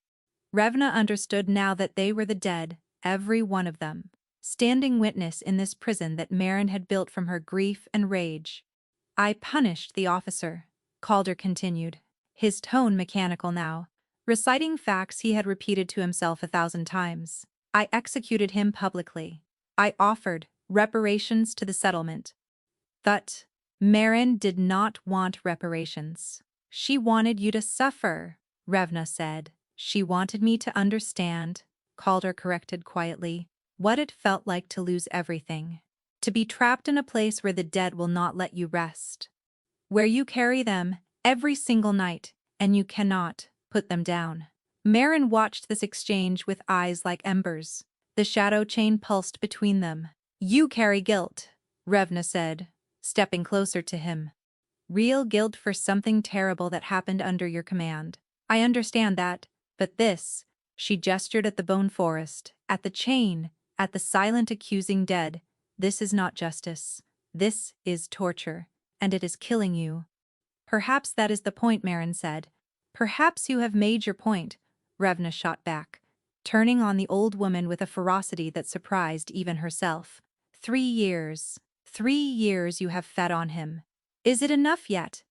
Revna understood now that they were the dead, every one of them, standing witness in this prison that Marin had built from her grief and rage. I punished the officer, Calder continued, his tone mechanical now, reciting facts he had repeated to himself 1,000 times. I executed him publicly. I offered reparations to the settlement. But Marin did not want reparations. She wanted you to suffer, Revna said. She wanted me to understand, Calder corrected quietly, what it felt like to lose everything. To be trapped in a place where the dead will not let you rest. Where you carry them every single night, and you cannot put them down. Marin watched this exchange with eyes like embers. The shadow chain pulsed between them. You carry guilt, Revna said, stepping closer to him. Real guilt for something terrible that happened under your command. I understand that, but this, she gestured at the bone forest, at the chain, at the silent accusing dead. This is not justice. This is torture, and it is killing you. Perhaps that is the point, Marin said. Perhaps you have made your point, Revna shot back, turning on the old woman with a ferocity that surprised even herself. 3 years. 3 years you have fed on him. Is it enough yet?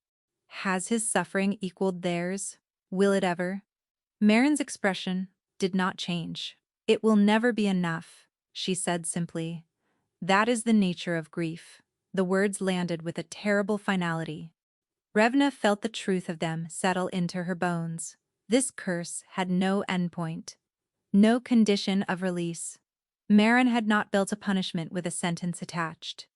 Has his suffering equaled theirs? Will it ever? Marin's expression did not change. It will never be enough, she said simply. That is the nature of grief. The words landed with a terrible finality. Revna felt the truth of them settle into her bones. This curse had no endpoint, no condition of release. Marin had not built a punishment with a sentence attached.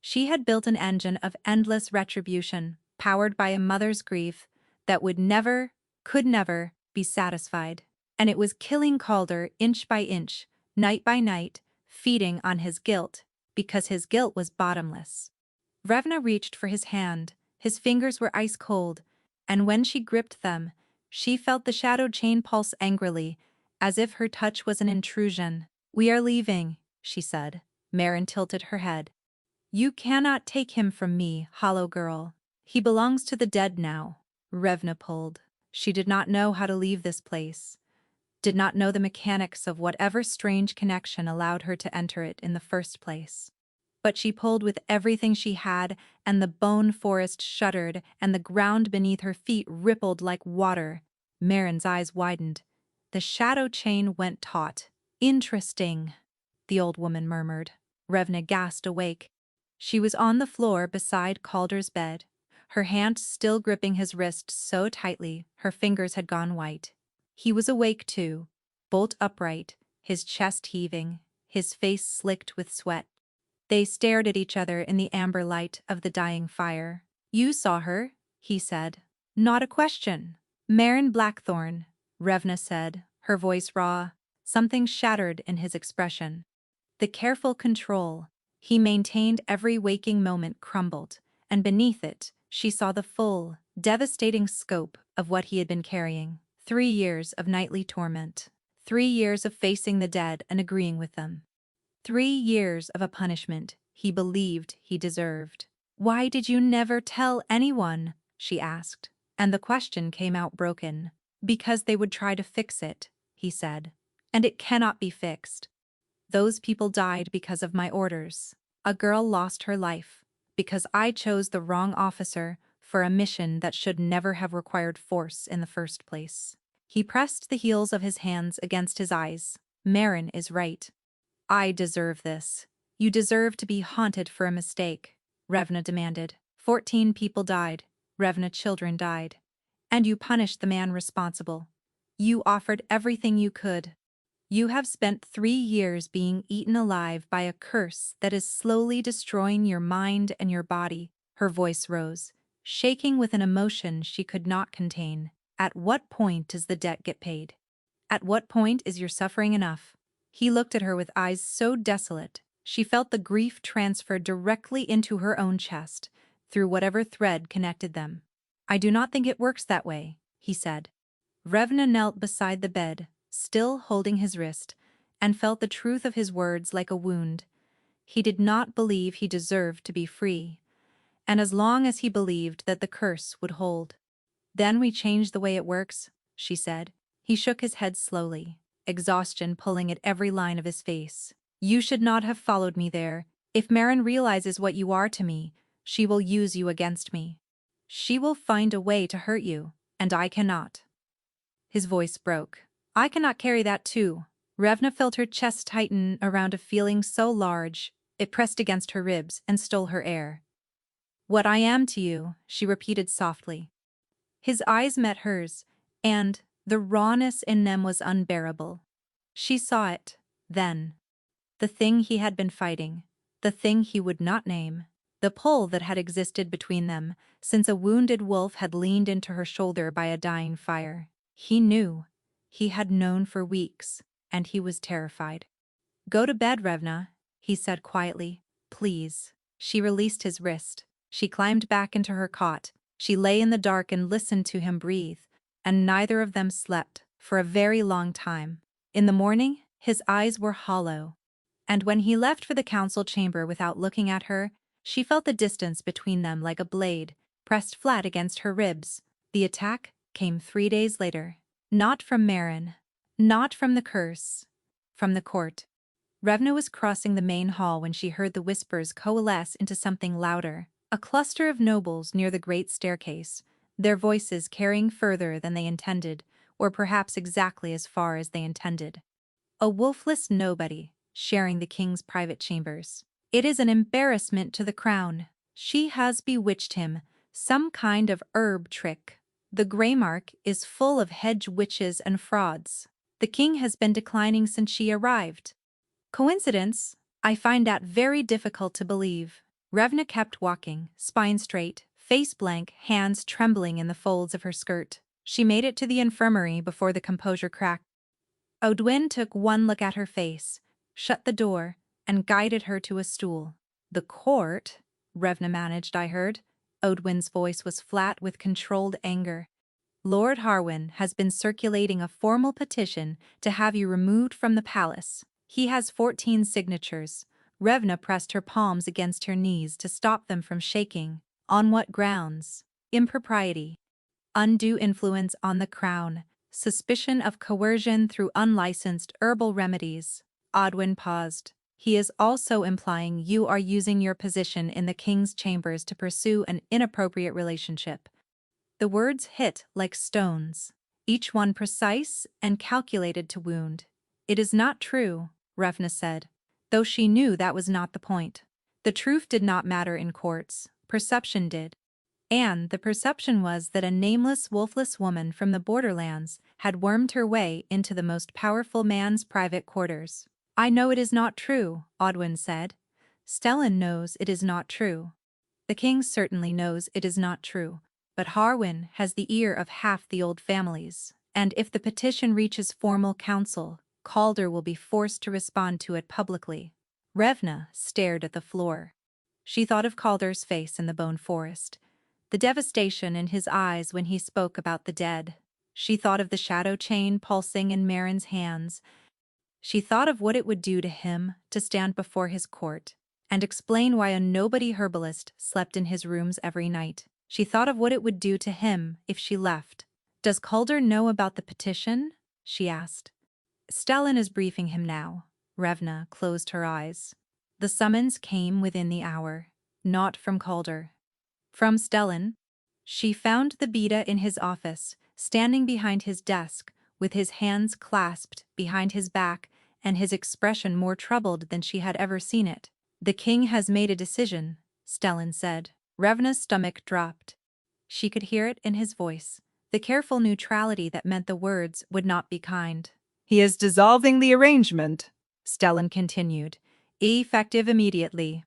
She had built an engine of endless retribution, powered by a mother's grief that would never, could never, be satisfied. And it was killing Calder inch by inch, night by night, feeding on his guilt, because his guilt was bottomless. Revna reached for his hand. His fingers were ice cold, and when she gripped them, she felt the shadow chain pulse angrily, as if her touch was an intrusion. We are leaving, she said. Marin tilted her head. You cannot take him from me, hollow girl. He belongs to the dead now. Revna pulled. She did not know how to leave this place, did not know the mechanics of whatever strange connection allowed her to enter it in the first place. But she pulled with everything she had, and the bone forest shuddered, and the ground beneath her feet rippled like water. Marin's eyes widened. The shadow chain went taut. Interesting, the old woman murmured. Revna gasped awake. She was on the floor beside Calder's bed, her hand still gripping his wrist so tightly her fingers had gone white. He was awake too, bolt upright, his chest heaving, his face slicked with sweat. They stared at each other in the amber light of the dying fire. "You saw her," he said. "Not a question." "Marin Blackthorn," Revna said, her voice raw. Something shattered in his expression. The careful control he maintained every waking moment crumbled, and beneath it she saw the full, devastating scope of what he had been carrying. 3 years of nightly torment. 3 years of facing the dead and agreeing with them. 3 years of a punishment he believed he deserved. "Why did you never tell anyone?" she asked, and the question came out broken. "Because they would try to fix it," he said. "And it cannot be fixed. Those people died because of my orders. A girl lost her life because I chose the wrong officer for a mission that should never have required force in the first place." He pressed the heels of his hands against his eyes. "Marin is right. I deserve this." "You deserve to be haunted for a mistake," Revna demanded. 14 people died. Revna children died. And you punished the man responsible. You offered everything you could. You have spent 3 years being eaten alive by a curse that is slowly destroying your mind and your body. Her voice rose, shaking with an emotion she could not contain. "At what point does the debt get paid? At what point is your suffering enough?" He looked at her with eyes so desolate, she felt the grief transfer directly into her own chest, through whatever thread connected them. "I do not think it works that way," he said. Revna knelt beside the bed, still holding his wrist, and felt the truth of his words like a wound. He did not believe he deserved to be free, and as long as he believed that the curse would hold. "Then we change the way it works," she said. He shook his head slowly, exhaustion pulling at every line of his face. "You should not have followed me there. If Marin realizes what you are to me, she will use you against me. She will find a way to hurt you, and I cannot." His voice broke. "I cannot carry that too." Revna felt her chest tighten around a feeling so large, it pressed against her ribs and stole her air. "What I am to you," she repeated softly. His eyes met hers, and the rawness in them was unbearable. She saw it, then. The thing he had been fighting, the thing he would not name, the pull that had existed between them since a wounded wolf had leaned into her shoulder by a dying fire. He knew. He had known for weeks, and he was terrified. "Go to bed, Revna," he said quietly. "Please." She released his wrist. She climbed back into her cot. She lay in the dark and listened to him breathe, and neither of them slept for a very long time. In the morning, his eyes were hollow, and when he left for the council chamber without looking at her, she felt the distance between them like a blade pressed flat against her ribs. The attack came 3 days later. Not from Marin, not from the curse, from the court. Revna was crossing the main hall when she heard the whispers coalesce into something louder. A cluster of nobles near the great staircase, their voices carrying further than they intended, or perhaps exactly as far as they intended. A wolfless nobody, sharing the king's private chambers. "It is an embarrassment to the crown. She has bewitched him, some kind of herb trick. The Greymark is full of hedge witches and frauds. The king has been declining since she arrived." "Coincidence? I find that very difficult to believe." Revna kept walking, spine straight, face blank, hands trembling in the folds of her skirt. She made it to the infirmary before the composure cracked. Audwin took one look at her face, shut the door, and guided her to a stool. "The court?" Revna managed, I heard. Audwin's voice was flat with controlled anger. "Lord Harwin has been circulating a formal petition to have you removed from the palace. He has 14 signatures." Revna pressed her palms against her knees to stop them from shaking. "On what grounds?" "Impropriety." undue influence on the crown, suspicion of coercion through unlicensed herbal remedies. Odwin paused. He is also implying you are using your position in the king's chambers to pursue an inappropriate relationship. The words hit like stones, each one precise and calculated to wound. It is not true, Revna said, though she knew that was not the point. The truth did not matter in courts, perception did. And the perception was that a nameless, wolfless woman from the borderlands had wormed her way into the most powerful man's private quarters. I know it is not true, Odwin said. Stellan knows it is not true. The king certainly knows it is not true, but Harwin has the ear of half the old families, and if the petition reaches formal council, Calder will be forced to respond to it publicly. Revna stared at the floor. She thought of Calder's face in the bone forest, the devastation in his eyes when he spoke about the dead. She thought of the shadow chain pulsing in Marin's hands. She thought of what it would do to him to stand before his court and explain why a nobody herbalist slept in his rooms every night. She thought of what it would do to him if she left. Does Calder know about the petition? She asked. Stellan is briefing him now. Revna closed her eyes. The summons came within the hour, not from Calder. From Stellan. She found the Beta in his office, standing behind his desk, with his hands clasped behind his back and his expression more troubled than she had ever seen it. The king has made a decision, Stellan said. Revna's stomach dropped. She could hear it in his voice, the careful neutrality that meant the words would not be kind. He is dissolving the arrangement, Stellan continued, effective immediately.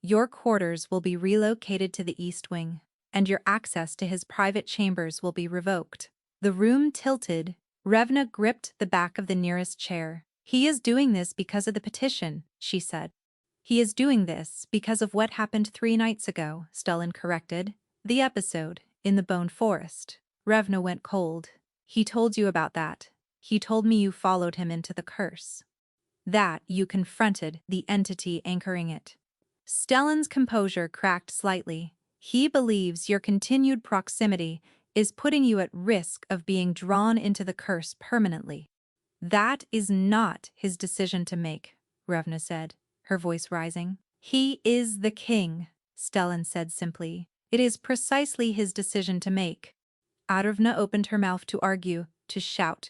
Your quarters will be relocated to the East Wing, and your access to his private chambers will be revoked. The room tilted. Revna gripped the back of the nearest chair. He is doing this because of the petition, she said. He is doing this because of what happened 3 nights ago, Stellan corrected. The episode, in the Bone Forest. Revna went cold. He told you about that. He told me you followed him into the curse. That you confronted the entity anchoring it. Stellan's composure cracked slightly. He believes your continued proximity is putting you at risk of being drawn into the curse permanently. That is not his decision to make, Revna said, her voice rising. He is the king, Stellan said simply. It is precisely his decision to make. Revna opened her mouth to argue, to shout,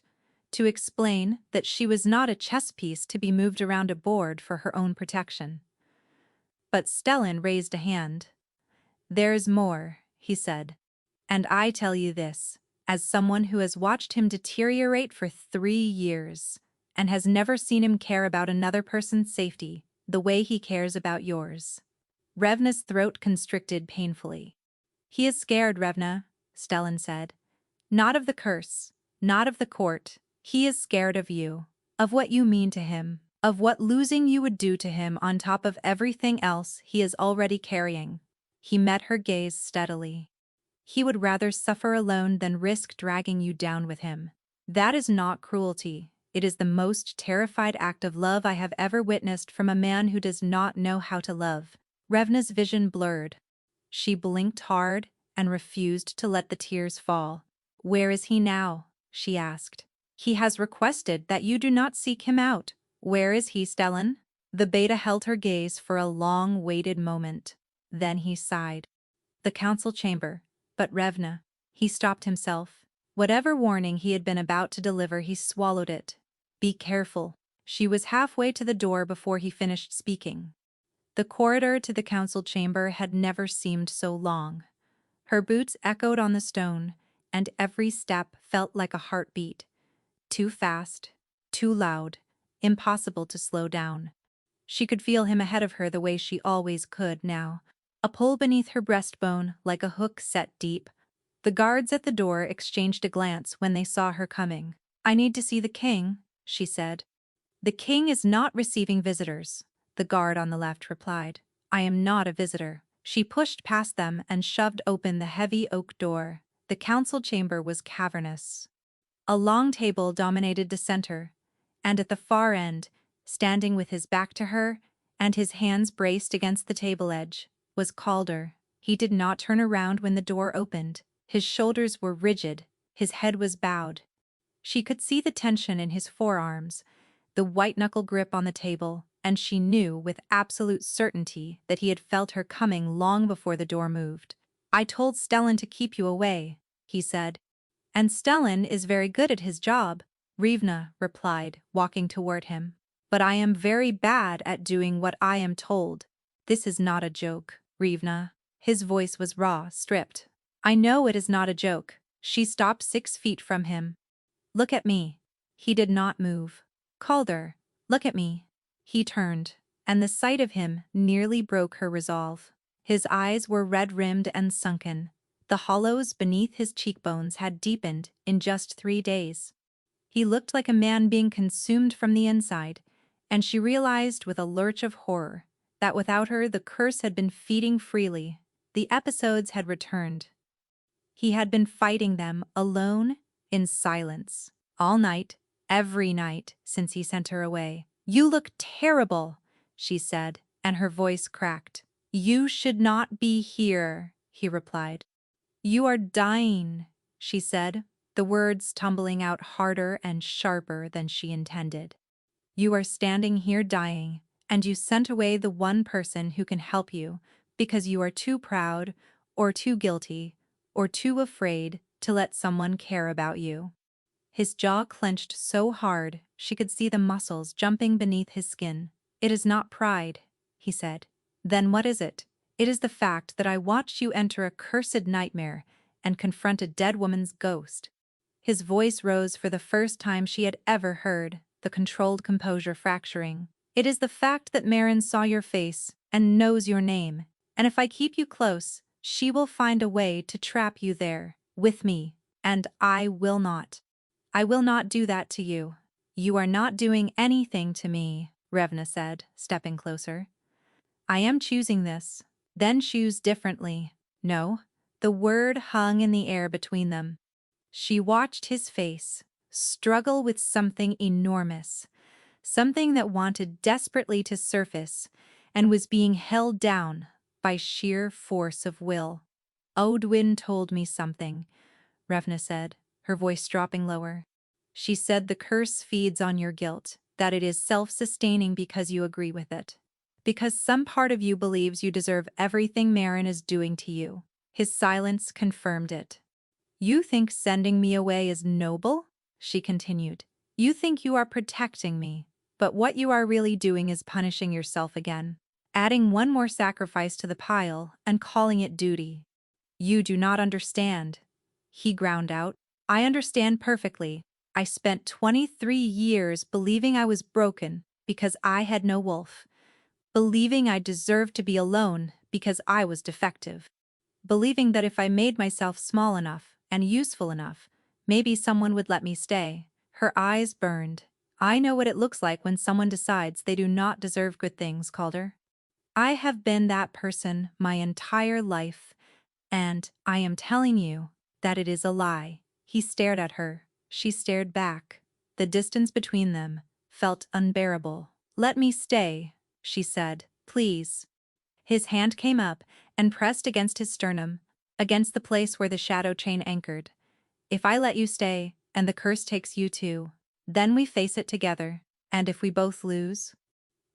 to explain that she was not a chess piece to be moved around a board for her own protection. But Stellan raised a hand. There's more, he said. And I tell you this, as someone who has watched him deteriorate for 3 years, and has never seen him care about another person's safety the way he cares about yours. Revna's throat constricted painfully. He is scared, Revna, Stellan said. Not of the curse, not of the court. He is scared of you, of what you mean to him, of what losing you would do to him on top of everything else he is already carrying. He met her gaze steadily. He would rather suffer alone than risk dragging you down with him. That is not cruelty. It is the most terrified act of love I have ever witnessed from a man who does not know how to love. Revna's vision blurred. She blinked hard and refused to let the tears fall. Where is he now? She asked. He has requested that you do not seek him out. Where is he, Stellan? The Beta held her gaze for a long, waited moment. Then he sighed. The council chamber. But Revna. He stopped himself. Whatever warning he had been about to deliver, he swallowed it. Be careful. She was halfway to the door before he finished speaking. The corridor to the council chamber had never seemed so long. Her boots echoed on the stone, and every step felt like a heartbeat. Too fast, too loud, impossible to slow down. She could feel him ahead of her the way she always could now, a pull beneath her breastbone like a hook set deep. The guards at the door exchanged a glance when they saw her coming. I need to see the king, she said. The king is not receiving visitors, the guard on the left replied. I am not a visitor. She pushed past them and shoved open the heavy oak door. The council chamber was cavernous. A long table dominated the center, and at the far end, standing with his back to her and his hands braced against the table edge, was Calder. He did not turn around when the door opened. His shoulders were rigid, his head was bowed. She could see the tension in his forearms, the white-knuckle grip on the table, and she knew with absolute certainty that he had felt her coming long before the door moved. "I told Stellan to keep you away," he said. "And Stellan is very good at his job," Revna replied, walking toward him. "But I am very bad at doing what I am told. This is not a joke, Revna." His voice was raw, stripped. "I know it is not a joke." She stopped 6 feet from him. "Look at me." He did not move. "Calder, look at me." He turned, and the sight of him nearly broke her resolve. His eyes were red-rimmed and sunken. The hollows beneath his cheekbones had deepened in just 3 days. He looked like a man being consumed from the inside, and she realized with a lurch of horror that without her the curse had been feeding freely. The episodes had returned. He had been fighting them alone, in silence, all night, every night, since he sent her away. "You look terrible," she said, and her voice cracked. "You should not be here," he replied. "You are dying," she said, the words tumbling out harder and sharper than she intended. "You are standing here dying, and you sent away the one person who can help you because you are too proud, or too guilty, or too afraid to let someone care about you." His jaw clenched so hard she could see the muscles jumping beneath his skin. "It is not pride," he said. "Then what is it?" "It is the fact that I watched you enter a cursed nightmare and confront a dead woman's ghost." His voice rose for the first time she had ever heard, the controlled composure fracturing. "It is the fact that Marin saw your face and knows your name, and if I keep you close, she will find a way to trap you there, with me, and I will not. I will not do that to you." "You are not doing anything to me," Revna said, stepping closer. "I am choosing this. Then choose differently." "No." The word hung in the air between them. She watched his face struggle with something enormous, something that wanted desperately to surface and was being held down by sheer force of will. "Odwin told me something," Revna said, her voice dropping lower. "She said the curse feeds on your guilt, that it is self-sustaining because you agree with it. Because some part of you believes you deserve everything Marin is doing to you." His silence confirmed it. "You think sending me away is noble?" she continued. "You think you are protecting me, but what you are really doing is punishing yourself again, adding one more sacrifice to the pile and calling it duty." "You do not understand," he ground out. "I understand perfectly. I spent 23 years believing I was broken because I had no wolf, believing I deserved to be alone because I was defective, believing that if I made myself small enough and useful enough, maybe someone would let me stay." Her eyes burned. "I know what it looks like when someone decides they do not deserve good things, Calder. I have been that person my entire life, and I am telling you that it is a lie." He stared at her. She stared back. The distance between them felt unbearable. "Let me stay," she said. "Please." His hand came up and pressed against his sternum, against the place where the shadow chain anchored. "If I let you stay, and the curse takes you too, then we face it together, and if we both lose,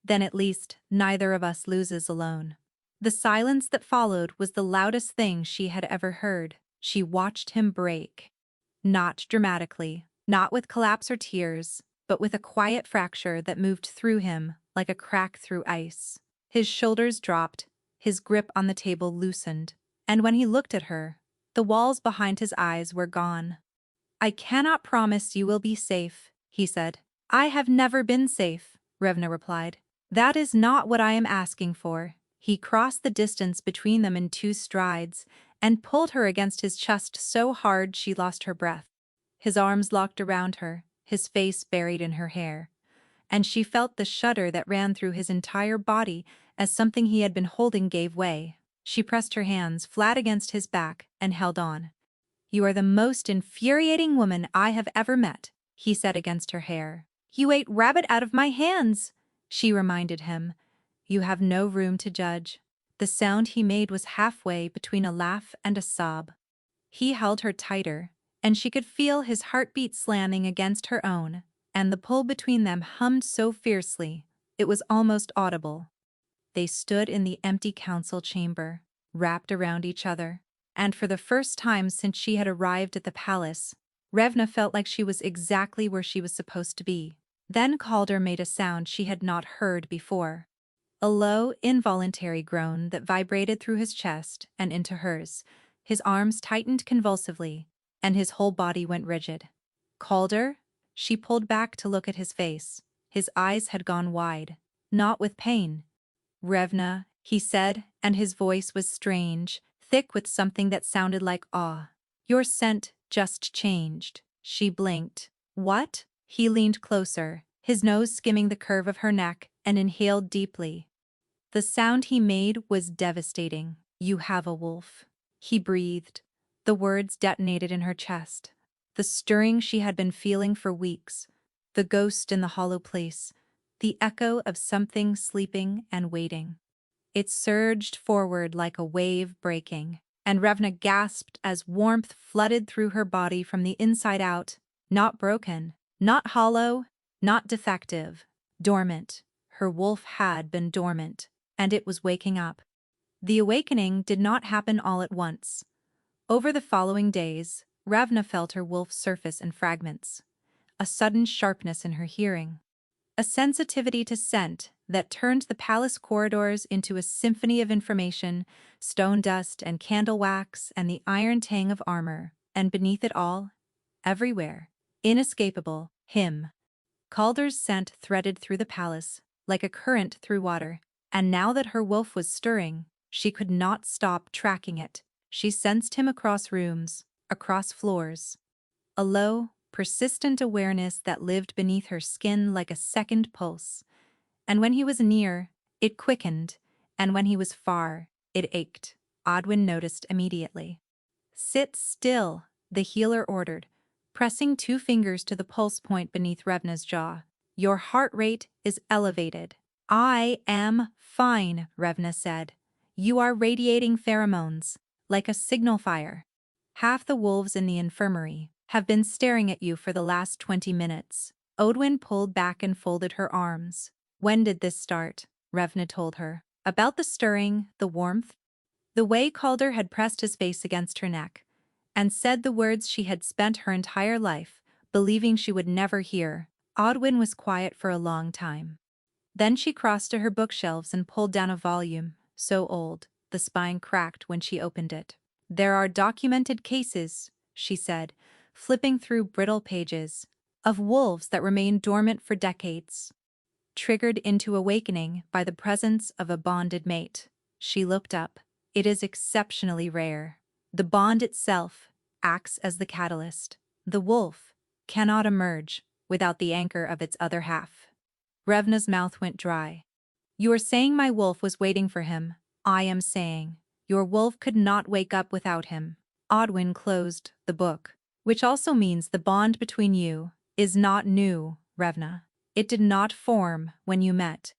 then at least neither of us loses alone." The silence that followed was the loudest thing she had ever heard. She watched him break. Not dramatically, not with collapse or tears, but with a quiet fracture that moved through him like a crack through ice. His shoulders dropped, his grip on the table loosened, and when he looked at her, the walls behind his eyes were gone. "I cannot promise you will be safe," he said. "I have never been safe," Revna replied. "That is not what I am asking for." He crossed the distance between them in 2 strides and pulled her against his chest so hard she lost her breath. His arms locked around her, his face buried in her hair, and she felt the shudder that ran through his entire body as something he had been holding gave way. She pressed her hands flat against his back and held on. "You are the most infuriating woman I have ever met," he said against her hair. "You ate rabbit out of my hands," she reminded him. "You have no room to judge." The sound he made was halfway between a laugh and a sob. He held her tighter, and she could feel his heartbeat slamming against her own, and the pull between them hummed so fiercely, it was almost audible. They stood in the empty council chamber, wrapped around each other, and for the first time since she had arrived at the palace, Revna felt like she was exactly where she was supposed to be. Then Calder made a sound she had not heard before. A low, involuntary groan that vibrated through his chest and into hers. His arms tightened convulsively, and his whole body went rigid. Calder? She pulled back to look at his face. His eyes had gone wide, not with pain. Revna, he said, and his voice was strange, thick with something that sounded like awe. Your scent just changed. She blinked. What? He leaned closer, his nose skimming the curve of her neck, and inhaled deeply. The sound he made was devastating. You have a wolf. He breathed. The words detonated in her chest. The stirring she had been feeling for weeks. The ghost in the hollow place. The echo of something sleeping and waiting. It surged forward like a wave breaking, and Revna gasped as warmth flooded through her body from the inside out. Not broken, not hollow, not defective. Dormant. Her wolf had been dormant, and it was waking up. The awakening did not happen all at once. Over the following days, Ravna felt her wolf surface in fragments. A sudden sharpness in her hearing. A sensitivity to scent that turned the palace corridors into a symphony of information, stone dust and candle wax and the iron tang of armor, and beneath it all, everywhere, inescapable, him. Calder's scent threaded through the palace, like a current through water, and now that her wolf was stirring, she could not stop tracking it. She sensed him across rooms, across floors. A low, persistent awareness that lived beneath her skin like a second pulse. And when he was near, it quickened, and when he was far, it ached. Odwin noticed immediately. Sit still, the healer ordered, pressing 2 fingers to the pulse point beneath Revna's jaw. Your heart rate is elevated. I am fine, Revna said. You are radiating pheromones, like a signal fire. Half the wolves in the infirmary have been staring at you for the last 20 minutes. Odwin pulled back and folded her arms. When did this start? Revna told her. About the stirring, the warmth, the way Calder had pressed his face against her neck, and said the words she had spent her entire life, believing she would never hear. Odwin was quiet for a long time. Then she crossed to her bookshelves and pulled down a volume, so old, the spine cracked when she opened it. There are documented cases, she said, flipping through brittle pages, of wolves that remain dormant for decades, triggered into awakening by the presence of a bonded mate. She looked up. It is exceptionally rare. The bond itself acts as the catalyst. The wolf cannot emerge without the anchor of its other half. Revna's mouth went dry. You are saying my wolf was waiting for him. I am saying your wolf could not wake up without him. Odwin closed the book, which also means the bond between you is not new, Revna. It did not form when you met.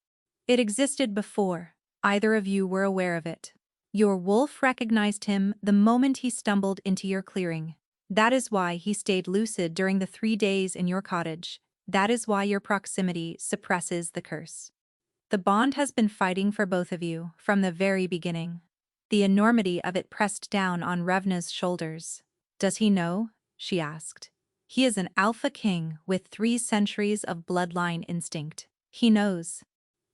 It existed before either of you were aware of it. Your wolf recognized him the moment he stumbled into your clearing. That is why he stayed lucid during the 3 days in your cottage. That is why your proximity suppresses the curse. The bond has been fighting for both of you from the very beginning. The enormity of it pressed down on Revna's shoulders. Does he know? She asked. He is an alpha king with 3 centuries of bloodline instinct. He knows.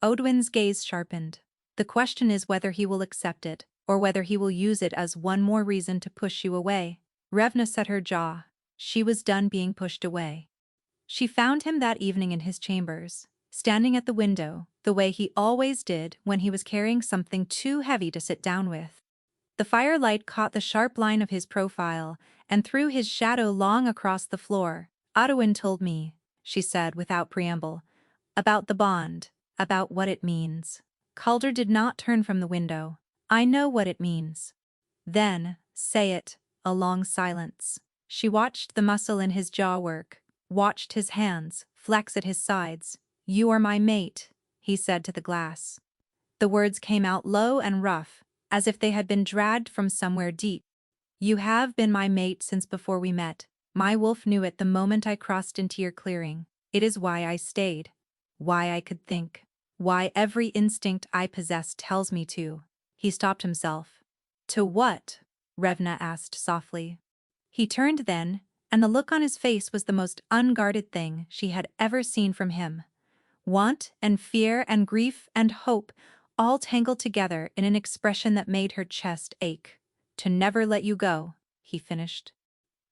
Odwin's gaze sharpened. The question is whether he will accept it, or whether he will use it as one more reason to push you away. Revna set her jaw. She was done being pushed away. She found him that evening in his chambers, standing at the window, the way he always did when he was carrying something too heavy to sit down with. The firelight caught the sharp line of his profile and threw his shadow long across the floor. Odwin told me, she said without preamble, about the bond, about what it means. Calder did not turn from the window. I know what it means. Then, say it, a long silence. She watched the muscle in his jaw work, watched his hands flex at his sides. You are my mate, he said to the glass. The words came out low and rough, as if they had been dragged from somewhere deep. You have been my mate since before we met. My wolf knew it the moment I crossed into your clearing. It is why I stayed. Why I could think. Why every instinct I possess tells me to." He stopped himself. "To what?" Revna asked softly. He turned then, and the look on his face was the most unguarded thing she had ever seen from him. Want and fear and grief and hope all tangled together in an expression that made her chest ache. "To never let you go," he finished.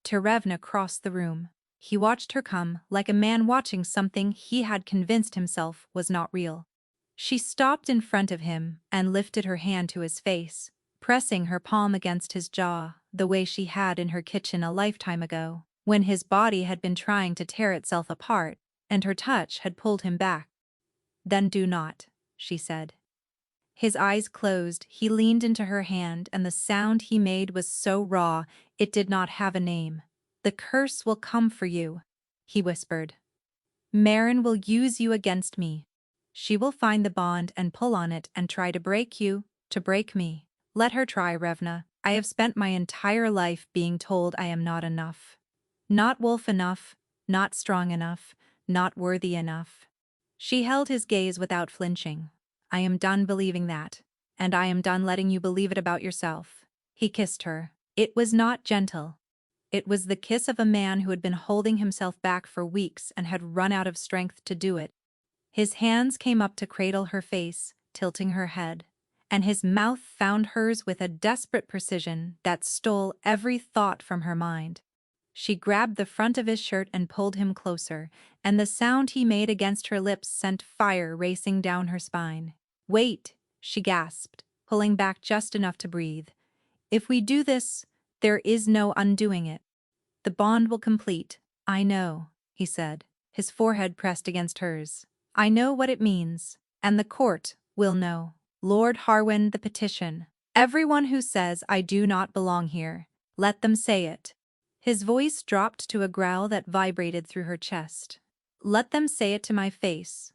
Revna crossed the room. He watched her come like a man watching something he had convinced himself was not real. She stopped in front of him and lifted her hand to his face, pressing her palm against his jaw the way she had in her kitchen a lifetime ago, when his body had been trying to tear itself apart and her touch had pulled him back. "Then do not," she said. His eyes closed, he leaned into her hand, and the sound he made was so raw it did not have a name. "The curse will come for you," he whispered. "Marin will use you against me. She will find the bond and pull on it and try to break you, to break me. Let her try, Revna. I have spent my entire life being told I am not enough. Not wolf enough, not strong enough, not worthy enough." She held his gaze without flinching. "I am done believing that, and I am done letting you believe it about yourself." He kissed her. It was not gentle. It was the kiss of a man who had been holding himself back for weeks and had run out of strength to do it. His hands came up to cradle her face, tilting her head, and his mouth found hers with a desperate precision that stole every thought from her mind. She grabbed the front of his shirt and pulled him closer, and the sound he made against her lips sent fire racing down her spine. "Wait," she gasped, pulling back just enough to breathe. "If we do this, there is no undoing it. The bond will complete." "I know," he said, his forehead pressed against hers. "I know what it means, and the court will know. Lord Harwin, the petition. Everyone who says I do not belong here, let them say it." His voice dropped to a growl that vibrated through her chest. "Let them say it to my face.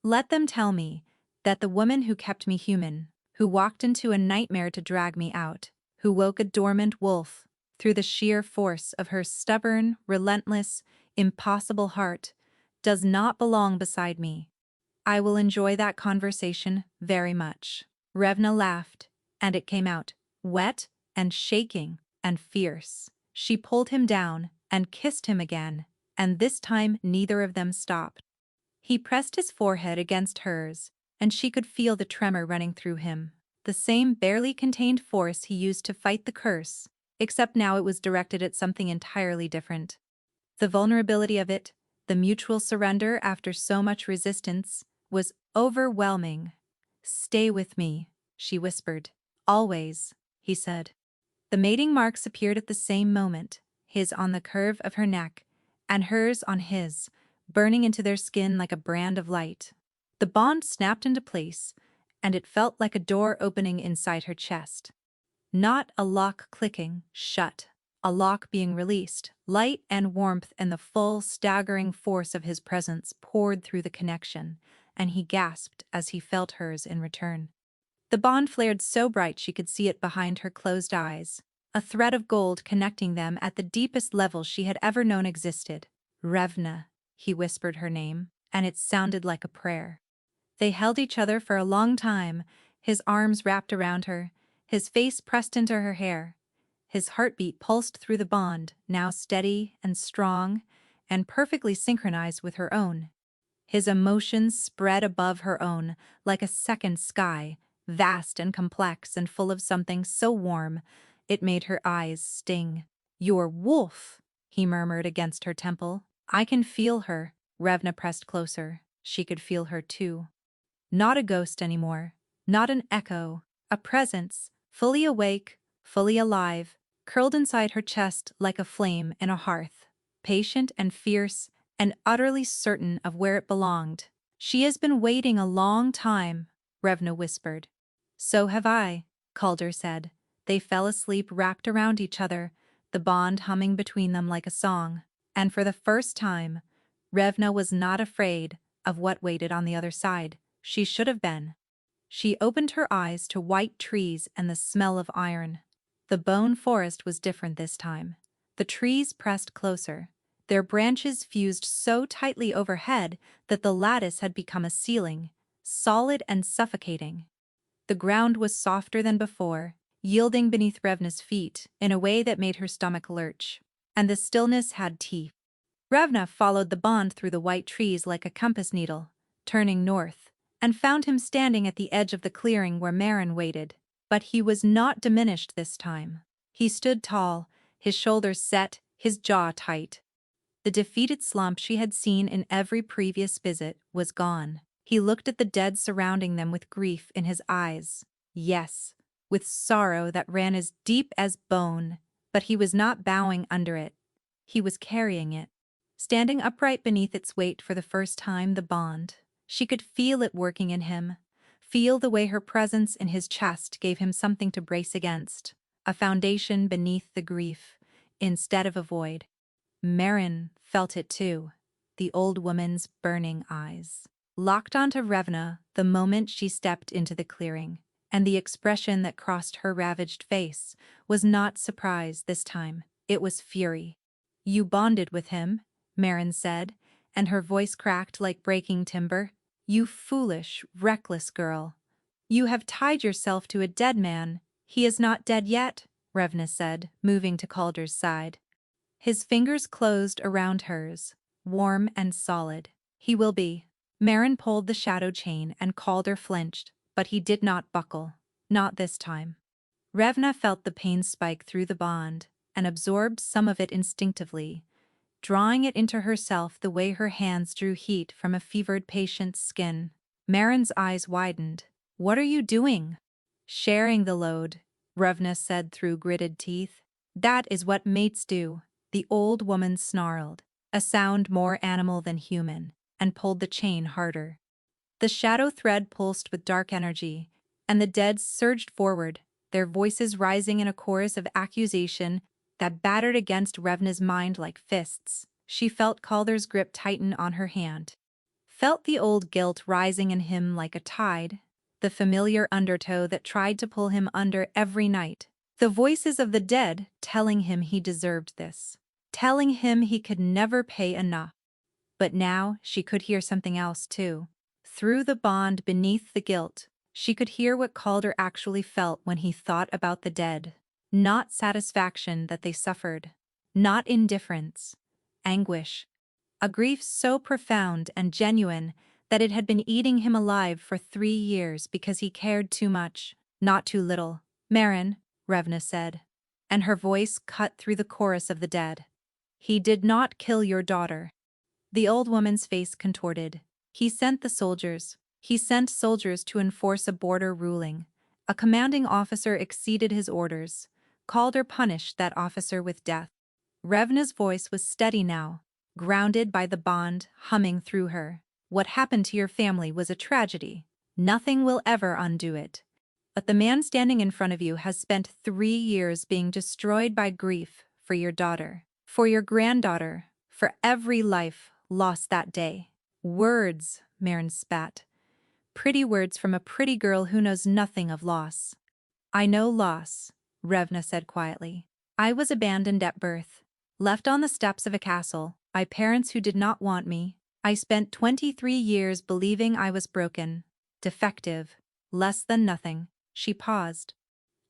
Let them tell me that the woman who kept me human, who walked into a nightmare to drag me out, who woke a dormant wolf through the sheer force of her stubborn, relentless, impossible heart, does not belong beside me. I will enjoy that conversation very much." Revna laughed, and it came out, wet and shaking and fierce. She pulled him down and kissed him again, and this time neither of them stopped. He pressed his forehead against hers, and she could feel the tremor running through him. The same barely contained force he used to fight the curse, except now it was directed at something entirely different. The vulnerability of it, the mutual surrender after so much resistance, was overwhelming. "Stay with me," she whispered. "Always," he said. The mating marks appeared at the same moment, his on the curve of her neck, and hers on his, burning into their skin like a brand of light. The bond snapped into place, and it felt like a door opening inside her chest. Not a lock clicking shut, a lock being released. Light and warmth and the full, staggering force of his presence poured through the connection, and he gasped as he felt hers in return. The bond flared so bright she could see it behind her closed eyes, a thread of gold connecting them at the deepest level she had ever known existed. "Revna," he whispered her name, and it sounded like a prayer. They held each other for a long time, his arms wrapped around her, his face pressed into her hair. His heartbeat pulsed through the bond, now steady and strong, and perfectly synchronized with her own. His emotions spread above her own, like a second sky, vast and complex and full of something so warm, it made her eyes sting. "Your wolf," he murmured against her temple. "I can feel her." Revna pressed closer. She could feel her too. Not a ghost anymore, not an echo, a presence, fully awake, fully alive, curled inside her chest like a flame in a hearth, patient and fierce and utterly certain of where it belonged. "She has been waiting a long time," Revna whispered. "So have I," Calder said. They fell asleep wrapped around each other, the bond humming between them like a song. And for the first time, Revna was not afraid of what waited on the other side. She should have been. She opened her eyes to white trees and the smell of iron. The bone forest was different this time. The trees pressed closer. Their branches fused so tightly overhead that the lattice had become a ceiling, solid and suffocating. The ground was softer than before, yielding beneath Revna's feet in a way that made her stomach lurch. And the stillness had teeth. Revna followed the bond through the white trees like a compass needle, turning north, and found him standing at the edge of the clearing where Marin waited. But he was not diminished this time. He stood tall, his shoulders set, his jaw tight. The defeated slump she had seen in every previous visit was gone. He looked at the dead surrounding them with grief in his eyes. Yes, with sorrow that ran as deep as bone, but he was not bowing under it. He was carrying it. Standing upright beneath its weight for the first time, the bond. She could feel it working in him. Feel the way her presence in his chest gave him something to brace against. A foundation beneath the grief, instead of a void. Marin felt it too. The old woman's burning eyes. Locked onto Revna the moment she stepped into the clearing, and the expression that crossed her ravaged face was not surprise this time, it was fury. "You bonded with him," Marin said, and her voice cracked like breaking timber. "You foolish, reckless girl. You have tied yourself to a dead man." "He is not dead yet," Revna said, moving to Calder's side. His fingers closed around hers, warm and solid. "He will be." Marin pulled the shadow chain and Calder flinched, but he did not buckle. Not this time. Revna felt the pain spike through the bond and absorbed some of it instinctively, drawing it into herself the way her hands drew heat from a fevered patient's skin. Marin's eyes widened. "What are you doing?" "Sharing the load," Revna said through gritted teeth. "That is what mates do," the old woman snarled, a sound more animal than human, and pulled the chain harder. The shadow thread pulsed with dark energy, and the dead surged forward, their voices rising in a chorus of accusation that battered against Revna's mind like fists. She felt Calder's grip tighten on her hand. Felt the old guilt rising in him like a tide, the familiar undertow that tried to pull him under every night. The voices of the dead telling him he deserved this. Telling him he could never pay enough. But now she could hear something else too. Through the bond beneath the guilt, she could hear what Calder actually felt when he thought about the dead. Not satisfaction that they suffered. Not indifference. Anguish. A grief so profound and genuine that it had been eating him alive for 3 years because he cared too much, not too little. "Marin," Revna said, and her voice cut through the chorus of the dead. "He did not kill your daughter." The old woman's face contorted. He sent soldiers to enforce a border ruling. A commanding officer exceeded his orders. Calder punished that officer with death. Revna's voice was steady now, grounded by the bond humming through her. "What happened to your family was a tragedy. Nothing will ever undo it. But the man standing in front of you has spent 3 years being destroyed by grief for your daughter, for your granddaughter, for every life lost that day." "Words," Marin spat. "Pretty words from a pretty girl who knows nothing of loss." "I know loss," Revna said quietly. "I was abandoned at birth, left on the steps of a castle by parents who did not want me. I spent 23 years believing I was broken, defective, less than nothing." She paused.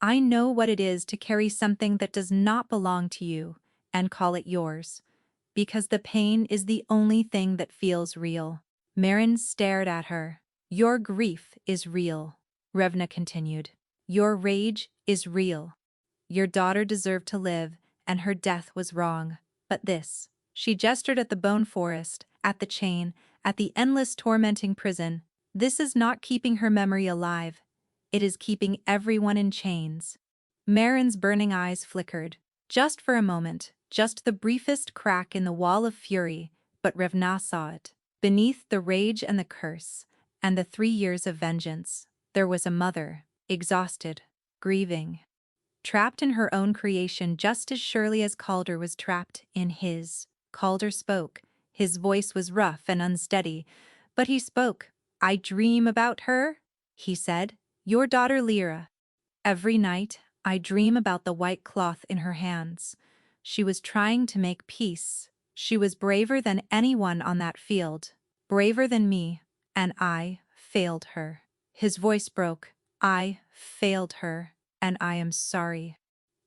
"I know what it is to carry something that does not belong to you and call it yours. Because the pain is the only thing that feels real." Marin stared at her. "Your grief is real," Revna continued. "Your rage is real. Your daughter deserved to live, and her death was wrong. But this," she gestured at the bone forest, at the chain, at the endless tormenting prison, "this is not keeping her memory alive. It is keeping everyone in chains." Marin's burning eyes flickered. Just for a moment. Just the briefest crack in the wall of fury, but Revna saw it. Beneath the rage and the curse, and the 3 years of vengeance, there was a mother, exhausted, grieving. Trapped in her own creation just as surely as Calder was trapped in his. Calder spoke. His voice was rough and unsteady, but he spoke. "I dream about her," he said. "Your daughter Lyra. Every night, I dream about the white cloth in her hands. She was trying to make peace. She was braver than anyone on that field, braver than me, and I failed her. His voice broke. I failed her, and I am sorry.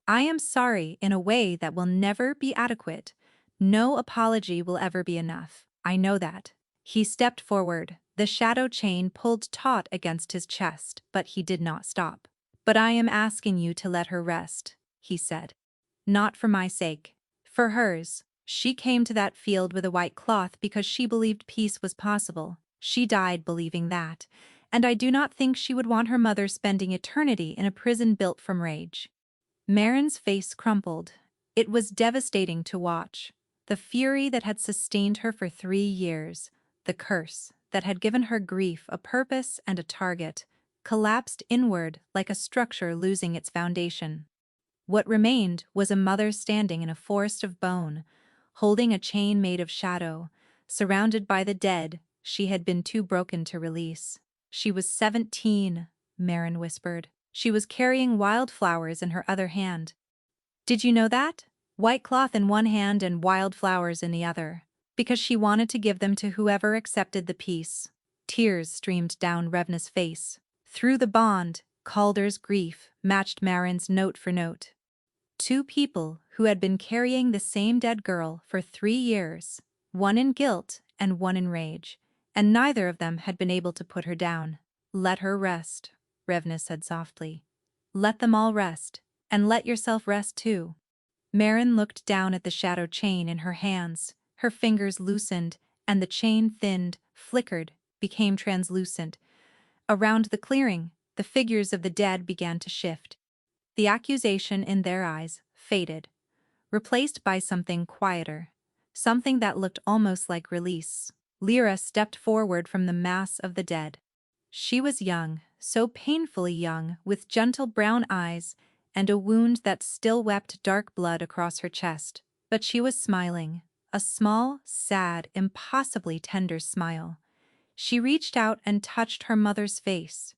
I am sorry in a way that will never be adequate. No apology will ever be enough. I know that. He stepped forward. The shadow chain pulled taut against his chest, but he did not stop. But I am asking you to let her rest, he said. Not for my sake. For hers. She came to that field with a white cloth because she believed peace was possible. She died believing that. And I do not think she would want her mother spending eternity in a prison built from rage. Marin's face crumpled. It was devastating to watch. The fury that had sustained her for 3 years, the curse that had given her grief a purpose and a target, collapsed inward like a structure losing its foundation. What remained was a mother standing in a forest of bone, holding a chain made of shadow, surrounded by the dead she had been too broken to release. She was 17, Marin whispered. She was carrying wildflowers in her other hand. Did you know that? White cloth in one hand and wildflowers in the other. Because she wanted to give them to whoever accepted the peace. Tears streamed down Revna's face. Through the bond, Calder's grief matched Marin's note for note. 2 people who had been carrying the same dead girl for 3 years, one in guilt and one in rage, and neither of them had been able to put her down. Let her rest, Revna said softly. Let them all rest, and let yourself rest too. Marin looked down at the shadow chain in her hands. Her fingers loosened, and the chain thinned, flickered, became translucent. Around the clearing, the figures of the dead began to shift. The accusation in their eyes faded, replaced by something quieter, something that looked almost like release. Lyra stepped forward from the mass of the dead. She was young, so painfully young, with gentle brown eyes and a wound that still wept dark blood across her chest. But she was smiling, a small, sad, impossibly tender smile. She reached out and touched her mother's face.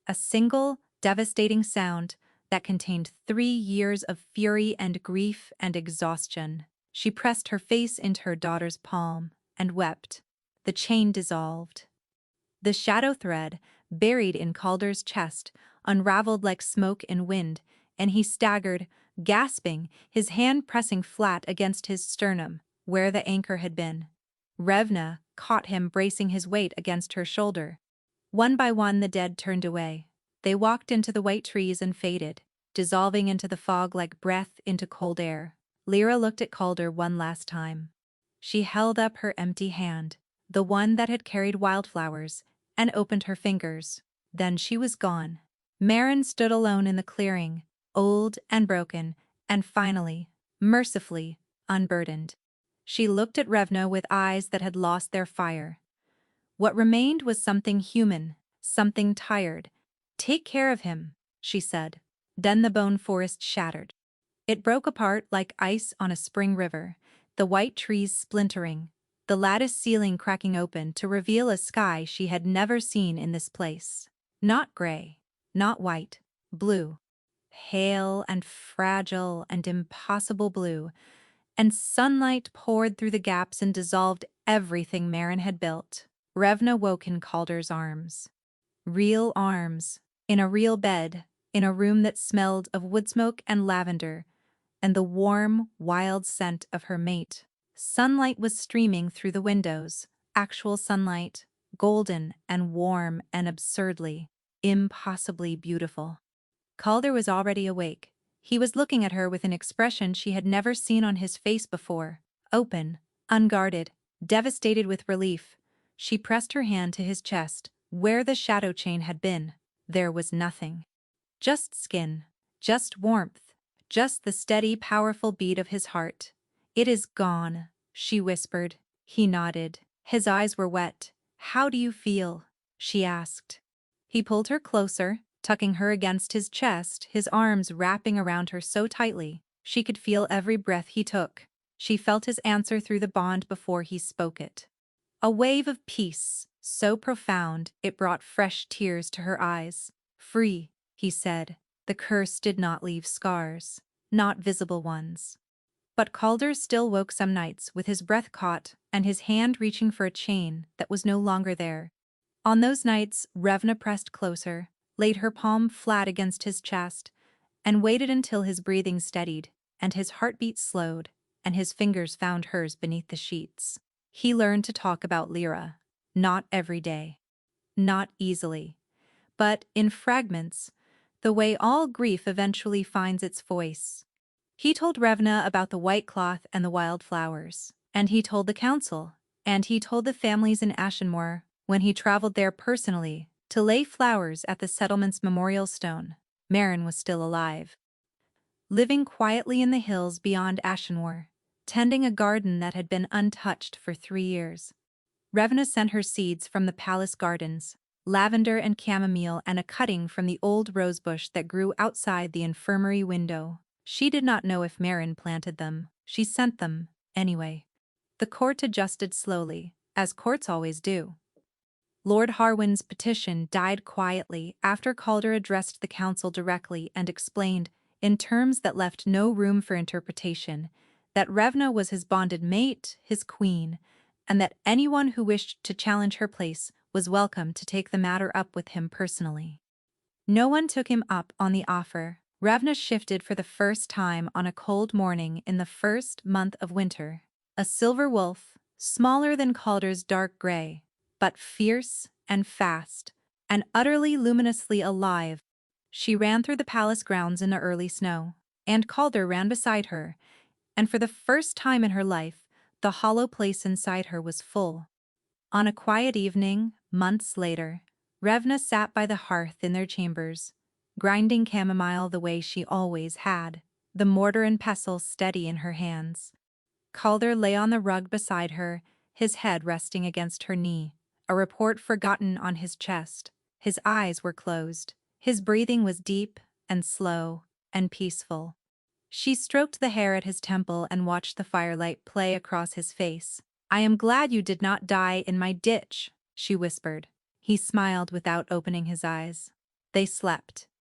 A single, devastating sound that contained 3 years of fury and grief and exhaustion. She pressed her face into her daughter's palm and wept. The chain dissolved. The shadow thread, buried in Calder's chest, unraveled like smoke in wind, and he staggered, gasping, his hand pressing flat against his sternum, where the anchor had been. Revna caught him bracing his weight against her shoulder. One by one the dead turned away. They walked into the white trees and faded, dissolving into the fog like breath into cold air. Lyra looked at Calder one last time. She held up her empty hand, the one that had carried wildflowers, and opened her fingers. Then she was gone. Marin stood alone in the clearing, old and broken, and finally, mercifully, unburdened. She looked at Revna with eyes that had lost their fire. What remained was something human, something tired. Take care of him, she said. Then the bone forest shattered. It broke apart like ice on a spring river, the white trees splintering, the lattice ceiling cracking open to reveal a sky she had never seen in this place. Not gray, not white, blue. Pale and fragile and impossible blue, and sunlight poured through the gaps and dissolved everything Marin had built. Revna woke in Calder's arms. Real arms, in a real bed, in a room that smelled of wood smoke and lavender, and the warm, wild scent of her mate. Sunlight was streaming through the windows, actual sunlight, golden and warm and absurdly, impossibly beautiful. Calder was already awake. He was looking at her with an expression she had never seen on his face before, open, unguarded, devastated with relief. She pressed her hand to his chest, where the shadow chain had been. There was nothing. Just skin, just warmth, just the steady, powerful beat of his heart. It is gone, she whispered. He nodded. His eyes were wet. How do you feel? She asked. He pulled her closer, tucking her against his chest, his arms wrapping around her so tightly she could feel every breath he took. She felt his answer through the bond before he spoke it. A wave of peace, so profound it brought fresh tears to her eyes. Free, he said. The curse did not leave scars, not visible ones. But Calder still woke some nights with his breath caught and his hand reaching for a chain that was no longer there. On those nights, Revna pressed closer, laid her palm flat against his chest, and waited until his breathing steadied, and his heartbeat slowed, and his fingers found hers beneath the sheets. He learned to talk about Lyra. Not every day. Not easily. But in fragments, the way all grief eventually finds its voice. He told Revna about the white cloth and the wild flowers, and he told the council, and he told the families in Ashenmoor when he traveled there personally to lay flowers at the settlement's memorial stone. Marin was still alive, living quietly in the hills beyond Ashenmoor, tending a garden that had been untouched for 3 years. Revna sent her seeds from the palace gardens, lavender and chamomile, and a cutting from the old rosebush that grew outside the infirmary window. She did not know if Marin planted them. She sent them, anyway. The court adjusted slowly, as courts always do. Lord Harwin's petition died quietly after Calder addressed the council directly and explained, in terms that left no room for interpretation, that Revna was his bonded mate, his queen, and that anyone who wished to challenge her place was welcome to take the matter up with him personally. No one took him up on the offer. Revna shifted for the first time on a cold morning in the first month of winter. A silver wolf, smaller than Calder's dark gray, but fierce and fast, and utterly luminously alive. She ran through the palace grounds in the early snow, and Calder ran beside her, and for the first time in her life, the hollow place inside her was full. On a quiet evening, months later, Revna sat by the hearth in their chambers, grinding chamomile the way she always had, the mortar and pestle steady in her hands. Calder lay on the rug beside her, his head resting against her knee, a report forgotten on his chest. His eyes were closed. His breathing was deep and slow and peaceful. She stroked the hair at his temple and watched the firelight play across his face. "I am glad you did not die in my ditch," she whispered. He smiled without opening his eyes. They slept.